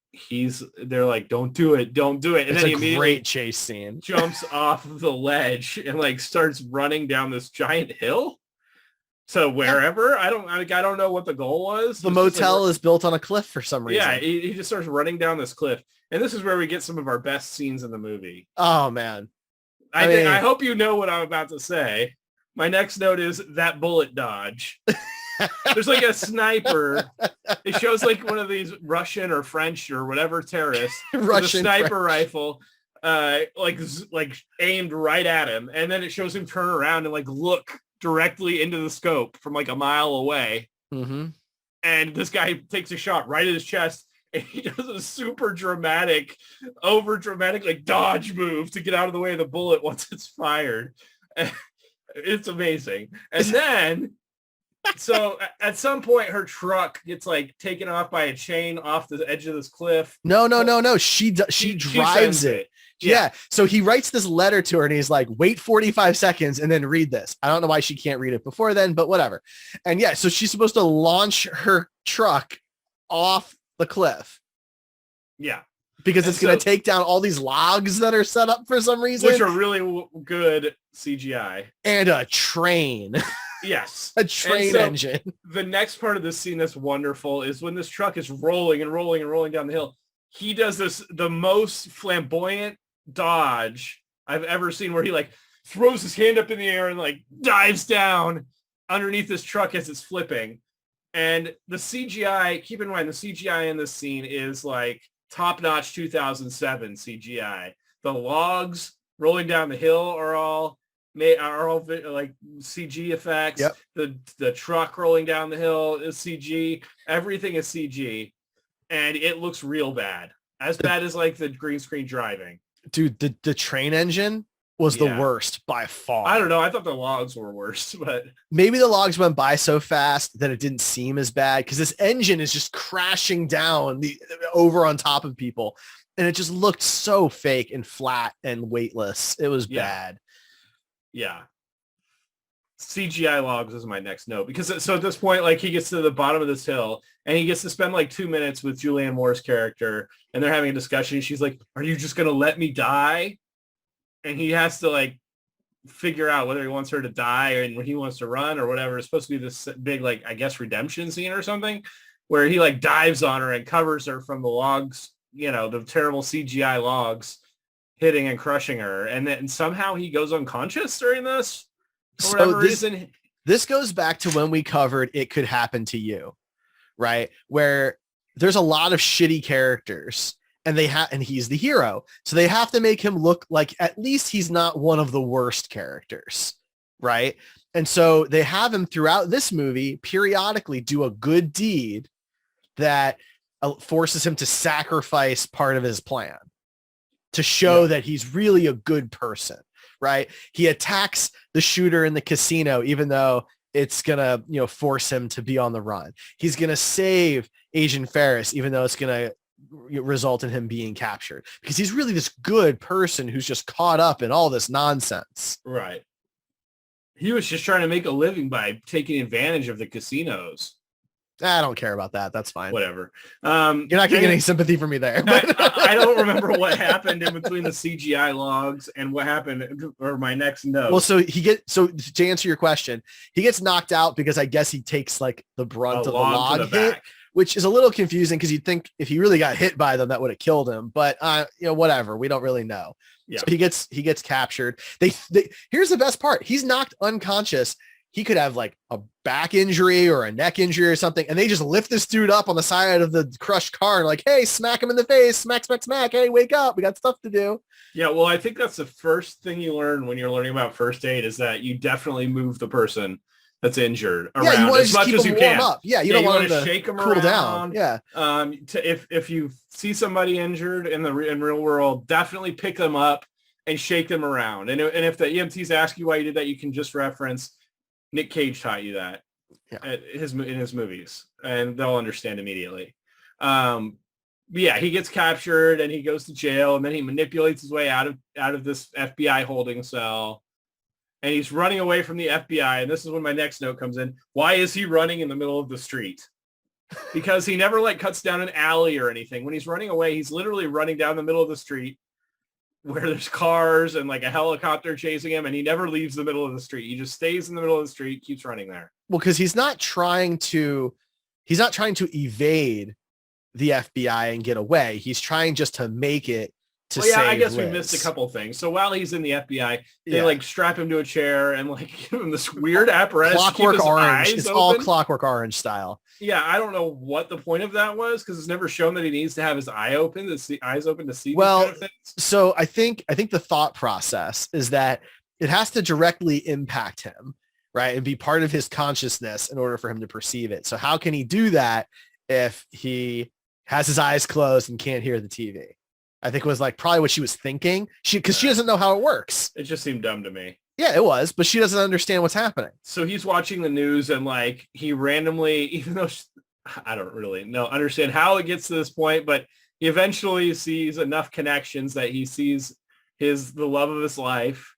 they're like, don't do it, and it's then he immediately great chase scene. Jumps off the ledge and starts running down this giant hill. So wherever I don't know what the goal was. The motel is built on a cliff for some reason. Yeah, he just starts running down this cliff, and this is where we get some of our best scenes in the movie. Oh man, I hope you know what I'm about to say. My next note is that bullet dodge. There's a sniper. It shows one of these Russian or French or whatever terrorists with a sniper rifle, aimed right at him, and then it shows him turn around and look directly into the scope from a mile away. Mm-hmm. And this guy takes a shot right at his chest, and he does a super dramatic, over dramatic dodge move to get out of the way of the bullet once it's fired. It's amazing. And then. So at some point her truck gets taken off by a chain off the edge of this cliff. No. She drives it. Yeah. So he writes this letter to her and he's like, wait 45 seconds and then read this. I don't know why she can't read it before then, but whatever. And yeah, so she's supposed to launch her truck off the cliff. Yeah. Because it's going to take down all these logs that are set up for some reason. Which are really good CGI. And a train. Yes. A train engine. The next part of this scene that's wonderful is when this truck is rolling and rolling and rolling down the hill. He does the most flamboyant dodge I've ever seen, where he throws his hand up in the air and dives down underneath this truck as it's flipping. And the CGI, keep in mind, the CGI in this scene is top-notch 2007 CGI. The logs rolling down the hill are all CG effects. Yep. The truck rolling down the hill is CG. Everything is CG, and it looks real bad. As bad as the green screen driving. Dude, the train engine was the worst by far. I don't know. I thought the logs were worse, but maybe the logs went by so fast that it didn't seem as bad because this engine is just crashing down over on top of people, and it just looked so fake and flat and weightless. It was bad. Yeah. CGI logs is my next note, because so at this point, he gets to the bottom of this hill and he gets to spend 2 minutes with Julianne Moore's character, and they're having a discussion. She's like, are you just going to let me die? And he has to figure out whether he wants her to die or he wants to run or whatever. It's supposed to be this big, I guess, redemption scene or something, where he dives on her and covers her from the logs, the terrible CGI logs hitting and crushing her. And then somehow he goes unconscious during this for whatever reason. This goes back to when we covered It Could Happen to You, right? Where there's a lot of shitty characters and and he's the hero. So they have to make him look like at least he's not one of the worst characters, right? And so they have him throughout this movie periodically do a good deed that forces him to sacrifice part of his plan to show that he's really a good person, right? He attacks the shooter in the casino, even though it's going to, force him to be on the run. He's going to save Agent Ferris, even though it's going to result in him being captured, because he's really this good person who's just caught up in all this nonsense. Right. He was just trying to make a living by taking advantage of the casinos. I don't care about that. That's fine. Whatever. You're not going to get any sympathy from me there. I don't remember what happened in between the CGI logs and what happened, or my next note. Well, so to answer your question, he gets knocked out because I guess he takes the brunt of the log hit, which is a little confusing because you'd think if he really got hit by them, that would have killed him. But whatever. We don't really know. Yeah. So he gets captured. Here's the best part. He's knocked unconscious. He could have like a back injury or a neck injury or something. And they just lift this dude up on the side of the crushed car and like, hey, smack him in the face. Smack, smack, smack. Hey, wake up. We got stuff to do. Yeah. Well, I think that's the first thing you learn when you're learning about first aid is that you definitely move the person that's injured around as much as you can. Up. Yeah. You don't want to shake them cool around. down. Yeah. If you see somebody injured in real world, definitely pick them up and shake them around. And if the EMTs ask you why you did that, you can just reference Nick Cage taught you that in his movies, and they'll understand immediately. Yeah, he gets captured and he goes to jail, and then he manipulates his way out of this FBI holding cell, and he's running away from the FBI. And this is when my next note comes in. Why is he running in the middle of the street? Because he never like cuts down an alley or anything. When he's running away, he's literally running down the middle of the street where there's cars and like a helicopter chasing him, and he never leaves the middle of the street. He just stays in the middle of the street, keeps running there. Well, because he's not trying to evade the FBI and get away. He's trying just to make it to save I guess Liz. we missed a couple things. So while he's in the FBI, they like strap him to a chair and like give him this weird apparatus. Clockwork Orange. It's all Clockwork Orange style. Yeah, I don't know what the point of that was because it's never shown that he needs to have his eyes open to see Well, these kind of things. So I think the thought process is that it has to directly impact him, right? And be part of his consciousness in order for him to perceive it. So how can he do that if he has his eyes closed and can't hear the TV? I think it was like probably what she was thinking. She doesn't know how it works. It just seemed dumb to me. Yeah, it was, but she doesn't understand what's happening. So he's watching the news and like he randomly, even though I don't really understand how it gets to this point, but he eventually sees enough connections that he sees the love of his life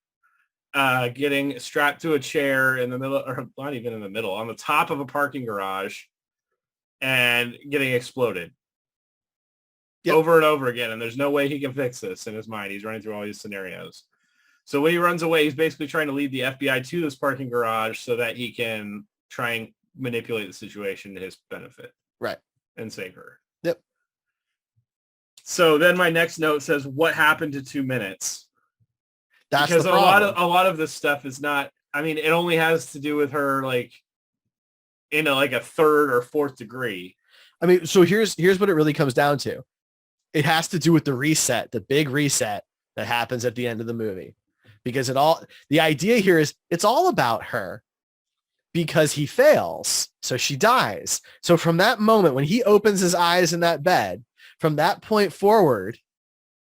getting strapped to a chair in the middle, or not even in the middle, on the top of a parking garage and getting exploded. Yep. Over and over again. And there's no way he can fix this in his mind. He's running through all these scenarios. So when he runs away, he's basically trying to lead the FBI to this parking garage so that he can try and manipulate the situation to his benefit. Right. And save her. Yep. So then my next note says, what happened to 2 minutes? That's because the problem. a lot of this stuff is not, I mean, it only has to do with her like in a third or fourth degree. I mean, so here's what it really comes down to. It has to do with the reset, the big reset that happens at the end of the movie. Because the idea here is it's all about her because he fails. So she dies. So from that moment, when he opens his eyes in that bed, from that point forward,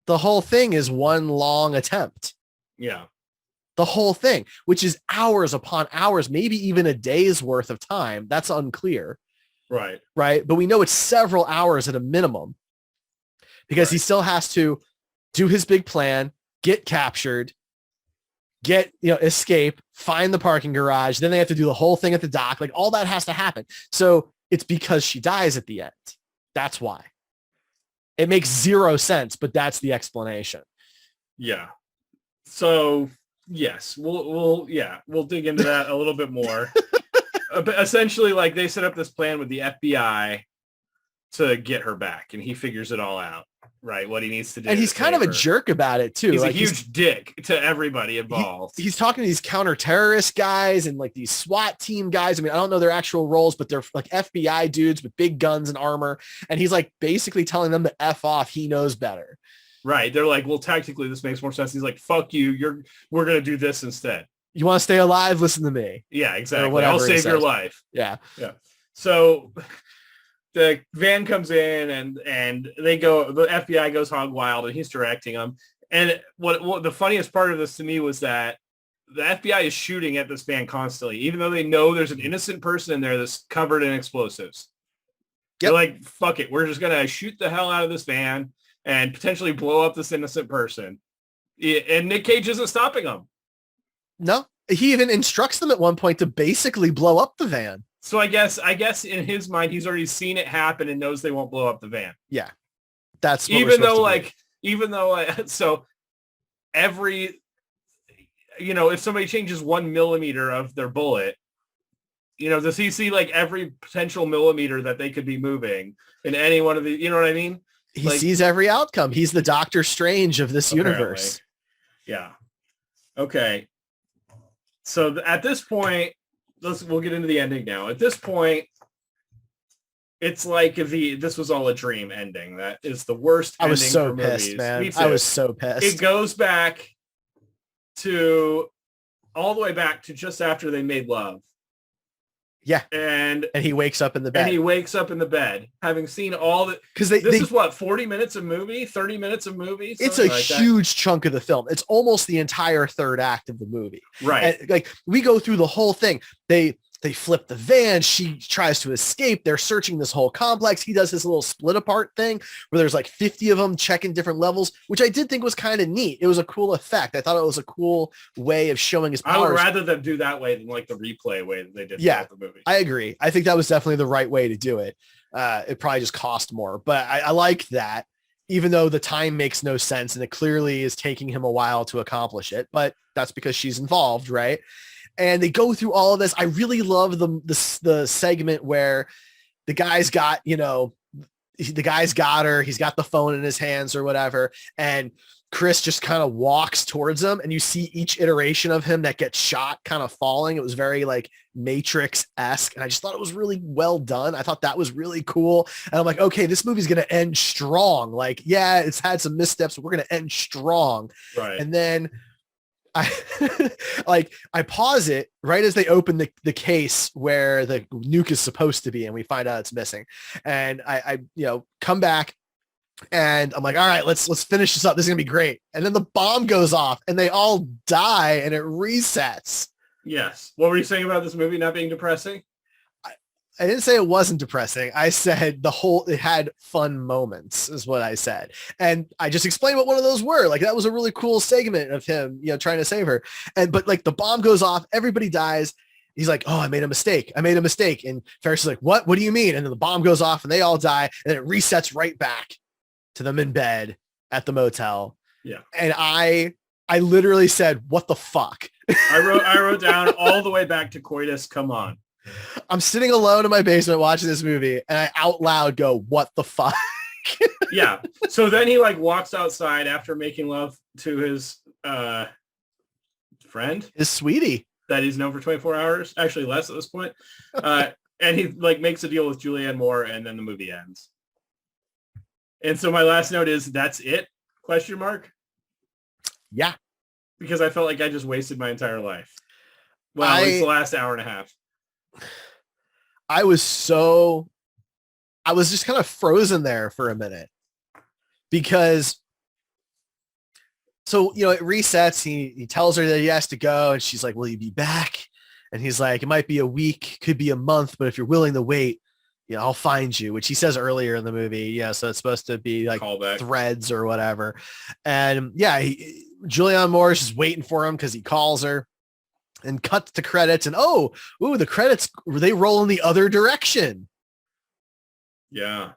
the whole thing is one long attempt. Yeah. The whole thing, which is hours upon hours, maybe even a day's worth of time. That's unclear. Right. Right. But we know it's several hours at a minimum because he still has to do his big plan, get captured, escape, find the parking garage. Then they have to do the whole thing at the dock. Like all that has to happen. So it's because she dies at the end. That's why. It makes zero sense, but that's the explanation. Yeah. So yes, we'll dig into that a little bit more. But essentially, like they set up this plan with the FBI to get her back, and he figures it all out. Right, what he needs to do. And he's kind of a jerk about it too. He's a huge dick to everybody involved. He's talking to these counter-terrorist guys and like these SWAT team guys. I mean, I don't know their actual roles, but they're like FBI dudes with big guns and armor. And he's like basically telling them to F off. He knows better. Right. They're like, well, tactically this makes more sense. He's like, fuck you. We're going to do this instead. You want to stay alive? Listen to me. Yeah, exactly. I'll save your life. Yeah. Yeah. So the van comes in and the FBI goes hog wild and he's directing them. And what the funniest part of this to me was that the FBI is shooting at this van constantly, even though they know there's an innocent person in there that's covered in explosives. Yep. They're like, fuck it. We're just going to shoot the hell out of this van and potentially blow up this innocent person. And Nick Cage isn't stopping them. No, he even instructs them at one point to basically blow up the van. So I guess in his mind, he's already seen it happen and knows they won't blow up the van. Yeah. That's what so every, if somebody changes 1 millimeter of their bullet, does he see like every potential millimeter that they could be moving in any one of the, you know what I mean? He sees every outcome. He's the Doctor Strange of this apparently. universe. Yeah. Okay. So at this point, we'll get into the ending now. At this point, it's like this was all a dream ending. That is the worst ending. I was so for pissed, movies. man. I was so pissed. It goes back to all the way back to just after they made love. Yeah. And he wakes up in the bed. Having seen all the, because this is what, 40 minutes of movie, 30 minutes of movie. It's a huge chunk of the film. It's almost the entire third act of the movie. Right. And, like, we go through the whole thing. They flip the van. She tries to escape. They're searching this whole complex. He does his little split apart thing where there's like 50 of them checking different levels, which I did think was kind of neat. It was a cool effect. I thought it was a cool way of showing his powers. I would rather them do that way than like the replay way that they did the movie. I agree. I think that was definitely the right way to do it. It probably just cost more, but I like that, even though the time makes no sense and it clearly is taking him a while to accomplish it, but that's because she's involved, right? And they go through all of this. I really love the segment where the guy's got, the guy's got her. He's got the phone in his hands or whatever. And Chris just kind of walks towards him and you see each iteration of him that gets shot kind of falling. It was very like Matrix-esque. And I just thought it was really well done. I thought that was really cool. And I'm like, okay, this movie's going to end strong. Like, yeah, it's had some missteps, but we're going to end strong. Right. And then I pause it right as they open the case where the nuke is supposed to be, and we find out it's missing. And I come back and I'm like, all right, let's finish this up. This is gonna be great. And then the bomb goes off and they all die and it resets. Yes. What were you saying about this movie not being depressing? I didn't say it wasn't depressing. I said it had fun moments is what I said. And I just explained what one of those were. Like, that was a really cool segment of him, trying to save her. But like the bomb goes off, everybody dies. He's like, oh, I made a mistake. And Ferris is like, what do you mean? And then the bomb goes off and they all die. And it resets right back to them in bed at the motel. Yeah. And I literally said, what the fuck? I wrote down all the way back to coitus. Come on. I'm sitting alone in my basement watching this movie and I out loud go, what the fuck? Yeah. So then he like walks outside after making love to his friend. His sweetie. That he's known for 24 hours. Actually less at this point. And he like makes a deal with Julianne Moore and then the movie ends. And so my last note is, that's it? ? Yeah. Because I felt like I just wasted my entire life. Well, at least the last hour and a half. I was just kind of frozen there for a minute because it resets. He tells her that he has to go and she's like, will you be back? And he's like, it might be a week, could be a month, but if you're willing to wait, I'll find you, which he says earlier in the movie. Yeah. So it's supposed to be like callback. Threads or whatever. And yeah, Julianne Moore is just waiting for him because he calls her. And cuts to credits and the credits, they roll in the other direction. Yeah.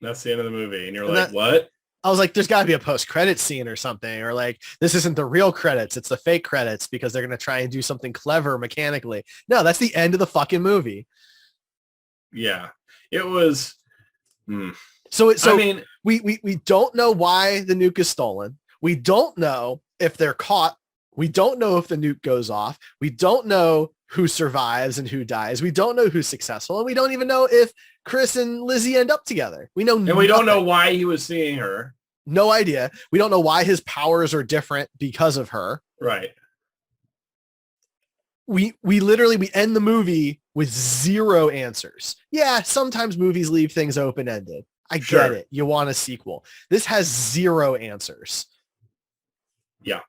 That's the end of the movie. And you're like, what? I was like, there's gotta be a post-credit scene or something, or like, this isn't the real credits. It's the fake credits because they're going to try and do something clever mechanically. No, that's the end of the fucking movie. Yeah, it was. So I mean, we don't know why the nuke is stolen. We don't know if they're caught. We don't know if the nuke goes off. We don't know who survives and who dies. We don't know who's successful. And we don't even know if Chris and Lizzie end up together. We know And we don't know why he was seeing her. No idea. We don't know why his powers are different because of her. Right. We literally end the movie with zero answers. Yeah, sometimes movies leave things open-ended. I get it. You want a sequel. This has zero answers. Yeah.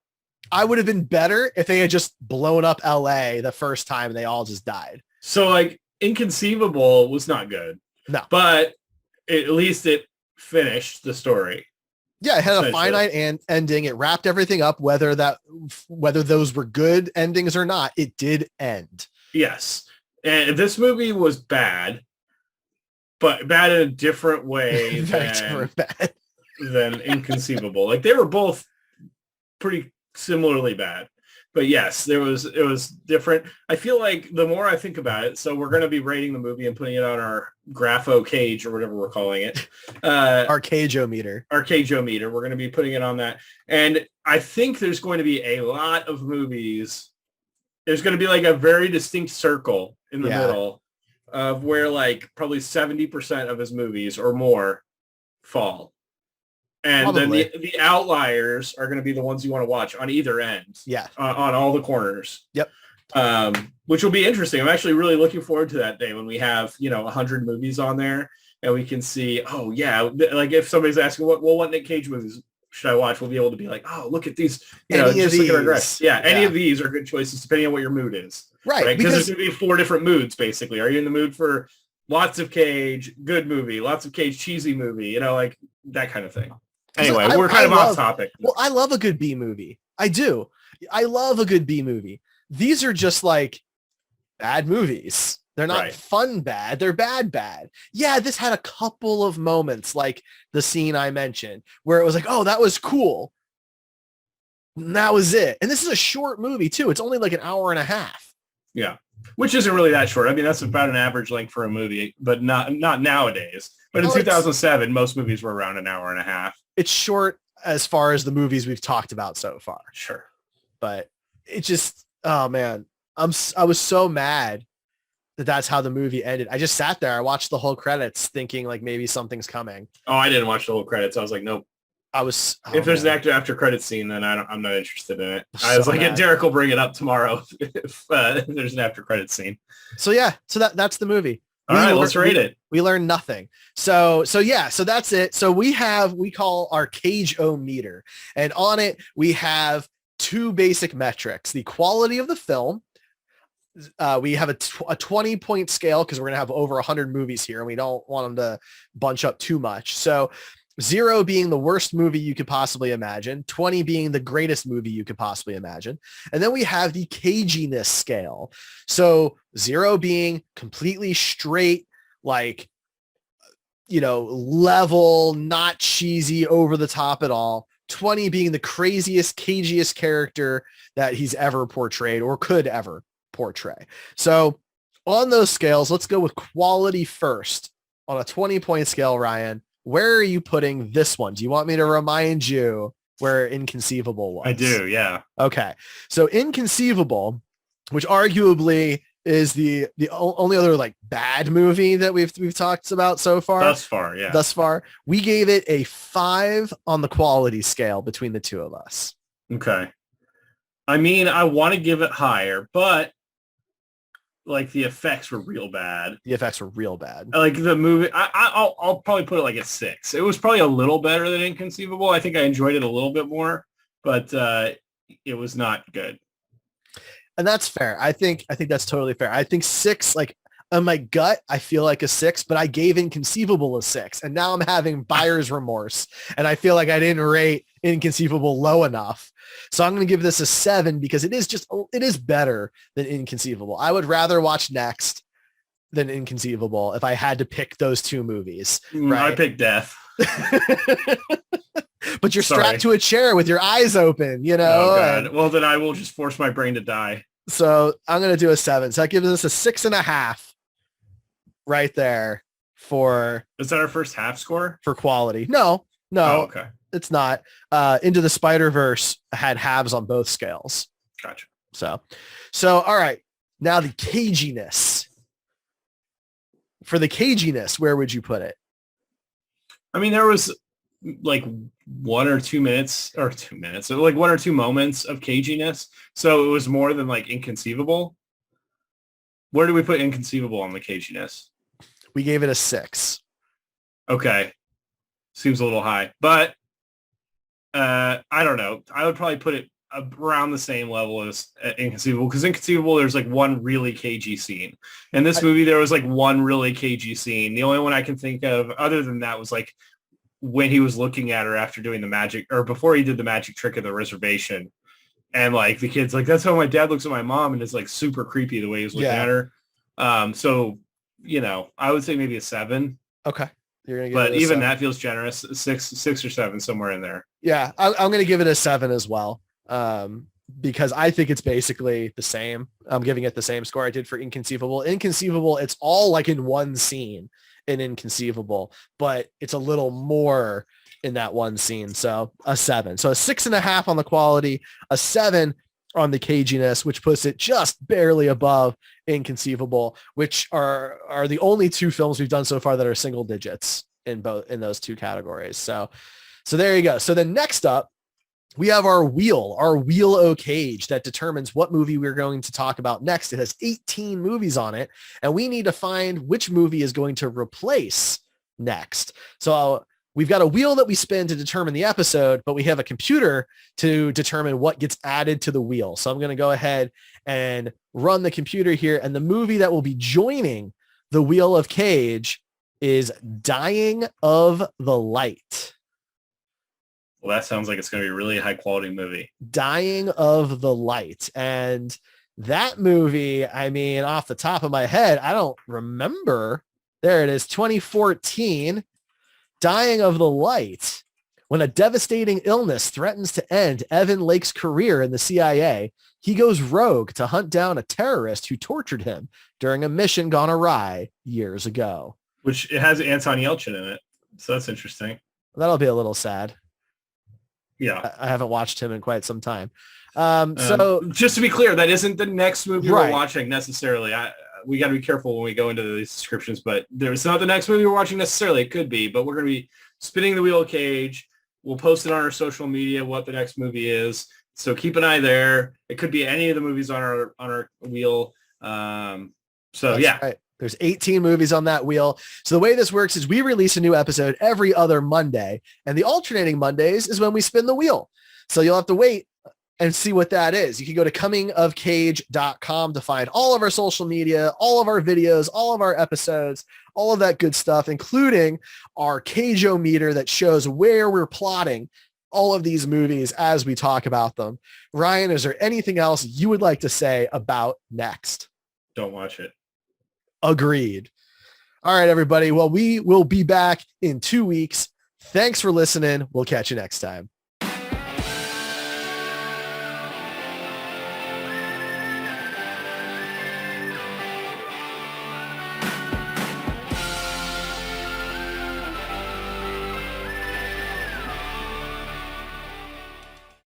I would have been better if they had just blown up LA the first time and they all just died. So like Inconceivable was not good. No. But at least it finished the story. Yeah, it had a finite ending. It wrapped everything up, whether those were good endings or not. It did end. Yes. And this movie was bad, but bad in a different way than Inconceivable. Like they were both pretty similarly bad. But yes, it was different. I feel like the more I think about it, so we're going to be rating the movie and putting it on our Grapho Cage or whatever we're calling it. Our Cageometer. Our Cageometer. We're going to be putting it on that. And I think there's going to be a lot of movies. There's going to be like a very distinct circle in the middle of where like probably 70% of his movies or more fall. And Probably. then the outliers are going to be the ones you want to watch on either end. Yeah. On all the corners. Yep. Which will be interesting. I'm actually really looking forward to that day when we have, 100 movies on there and we can see, oh yeah, like if somebody's asking what Nick Cage movies should I watch, we'll be able to be like, oh, look at these, just look at our graph. Yeah, any of these are good choices depending on what your mood is. Right. Because there's going to be 4 different moods basically. Are you in the mood for lots of Cage, good movie, lots of Cage, cheesy movie, like that kind of thing. Anyway, we're kind of off topic. Well, I love a good B movie. I do. I love a good B movie. These are just like bad movies. They're not fun bad. They're bad. Yeah, this had a couple of moments like the scene I mentioned where it was like, oh, that was cool. And that was it. And this is a short movie too. It's only like an hour and a half. Yeah. Which isn't really that short. I mean, that's about an average length for a movie, but not nowadays. But in 2007, most movies were around an hour and a half. It's short as far as the movies we've talked about so far. Sure. But it just, oh man, I was so mad that that's how the movie ended. I just sat there. I watched the whole credits thinking like maybe something's coming. Oh, I didn't watch the whole credits. I was like, nope. If there's an after credits scene, then I'm not interested in it. I was like, Derrick will bring it up tomorrow if there's an after credits scene. So yeah, so that's the movie. All right, let's rate it. We learned nothing. So that's it. So we call our Cageometer, and on it we have 2 basic metrics: the quality of the film. We have a 20-point scale because we're gonna have over 100 movies here, and we don't want them to bunch up too much. So 0 being the worst movie you could possibly imagine, 20 being the greatest movie you could possibly imagine. And then we have the caginess scale. So 0 being completely straight, like, level, not cheesy, over the top at all. 20 being the craziest, cagiest character that he's ever portrayed or could ever portray. So on those scales, let's go with quality first. On a 20-point scale, Ryan, where are you putting this one? Do you want me to remind you where Inconceivable was? I do, yeah. Okay. So Inconceivable, which arguably is the only other like bad movie that we've talked about so far. Thus far, yeah. Thus far. We gave it a 5 on the quality scale between the two of us. Okay. I mean, I want to give it higher, but like the effects were real bad. The effects were real bad. Like the movie, I'll probably put it like a 6. It was probably a little better than Inconceivable. I think I enjoyed it a little bit more, but it was not good. And that's fair. I think that's totally fair. I think 6, like on my gut, I feel like a 6, but I gave Inconceivable a 6, and now I'm having buyer's remorse, and I feel like I didn't rate Inconceivable low enough. So I'm going to give this a 7 because it is better than Inconceivable. I would rather watch Next than Inconceivable if I had to pick those 2 movies. Right? I picked Death. But you're strapped to a chair with your eyes open, Oh, God. Well, then I will just force my brain to die. So I'm going to do a 7. So that gives us a 6.5 right there for... Is that our first half score? For quality. No. Oh, okay. It's not. Into the Spider-Verse had halves on both scales. Gotcha. So all right. Now the caginess. For the caginess, where would you put it? I mean, there was like 1 or 2 minutes, so like 1 or 2 moments of caginess. So it was more than like Inconceivable. Where do we put Inconceivable on the caginess? We gave it a 6. Okay. Seems a little high, but I don't know. I would probably put it around the same level as Inconceivable, because Inconceivable, there's like 1 really cagey scene. In this movie, there was like 1 really cagey scene. The only one I can think of other than that was like when he was looking at her after doing the magic, or before he did the magic trick of the reservation. And like the kid's like, that's how my dad looks at my mom, and it's like super creepy the way he's looking at her. So, I would say maybe a 7. Okay. But even that feels generous. 6 or 7, somewhere in there. Yeah, I'm going to give it a 7 as well. because I think it's basically the same. I'm giving it the same score I did for Inconceivable. Inconceivable, it's all like in one scene in Inconceivable, but it's a little more in that one scene. So a 7. So a 6.5 on the quality, a 7 on the caginess, which puts it just barely above Inconceivable, which are the only two films we've done so far that are single digits in those two categories. So there you go. So then next up, we have our wheel o' Cage that determines what movie we're going to talk about next. It has 18 movies on it, and we need to find which movie is going to replace next. So we've got a wheel that we spin to determine the episode, but we have a computer to determine what gets added to the wheel. So I'm going to go ahead and run the computer here, and the movie that will be joining the Wheel of Cage is Dying of the Light. Well, that sounds like it's going to be a really high quality movie. Dying of the Light. And that movie, I mean, off the top of my head, I don't remember. There it is, 2014. Dying of the Light. When a devastating illness threatens to end Evan Lake's career in the CIA, he goes rogue to hunt down a terrorist who tortured him during a mission gone awry years ago. Which it has Anton Yelchin in it. So that's interesting. That'll be a little sad. Yeah. I haven't watched him in quite some time. So just to be clear, that isn't the next movie Right. we're watching necessarily. We got to be careful when we go into these descriptions, but there's not the next movie we're watching necessarily. It could be, but we're going to be spinning the Wheel of Cage. We'll post it on our social media, what the next movie is. So keep an eye there. It could be any of the movies on our wheel. That's right. There's 18 movies on that wheel. So the way this works is we release a new episode every other Monday, and the alternating Mondays is when we spin the wheel. So you'll have to wait and see what that is. You can go to comingofcage.com to find all of our social media, all of our videos, all of our episodes, all of that good stuff, including our Cage-o-meter that shows where we're plotting all of these movies as we talk about them. Ryan, is there anything else you would like to say about Next? Don't watch it. Agreed. All right, everybody. Well, we will be back in 2 weeks. Thanks for listening. We'll catch you next time.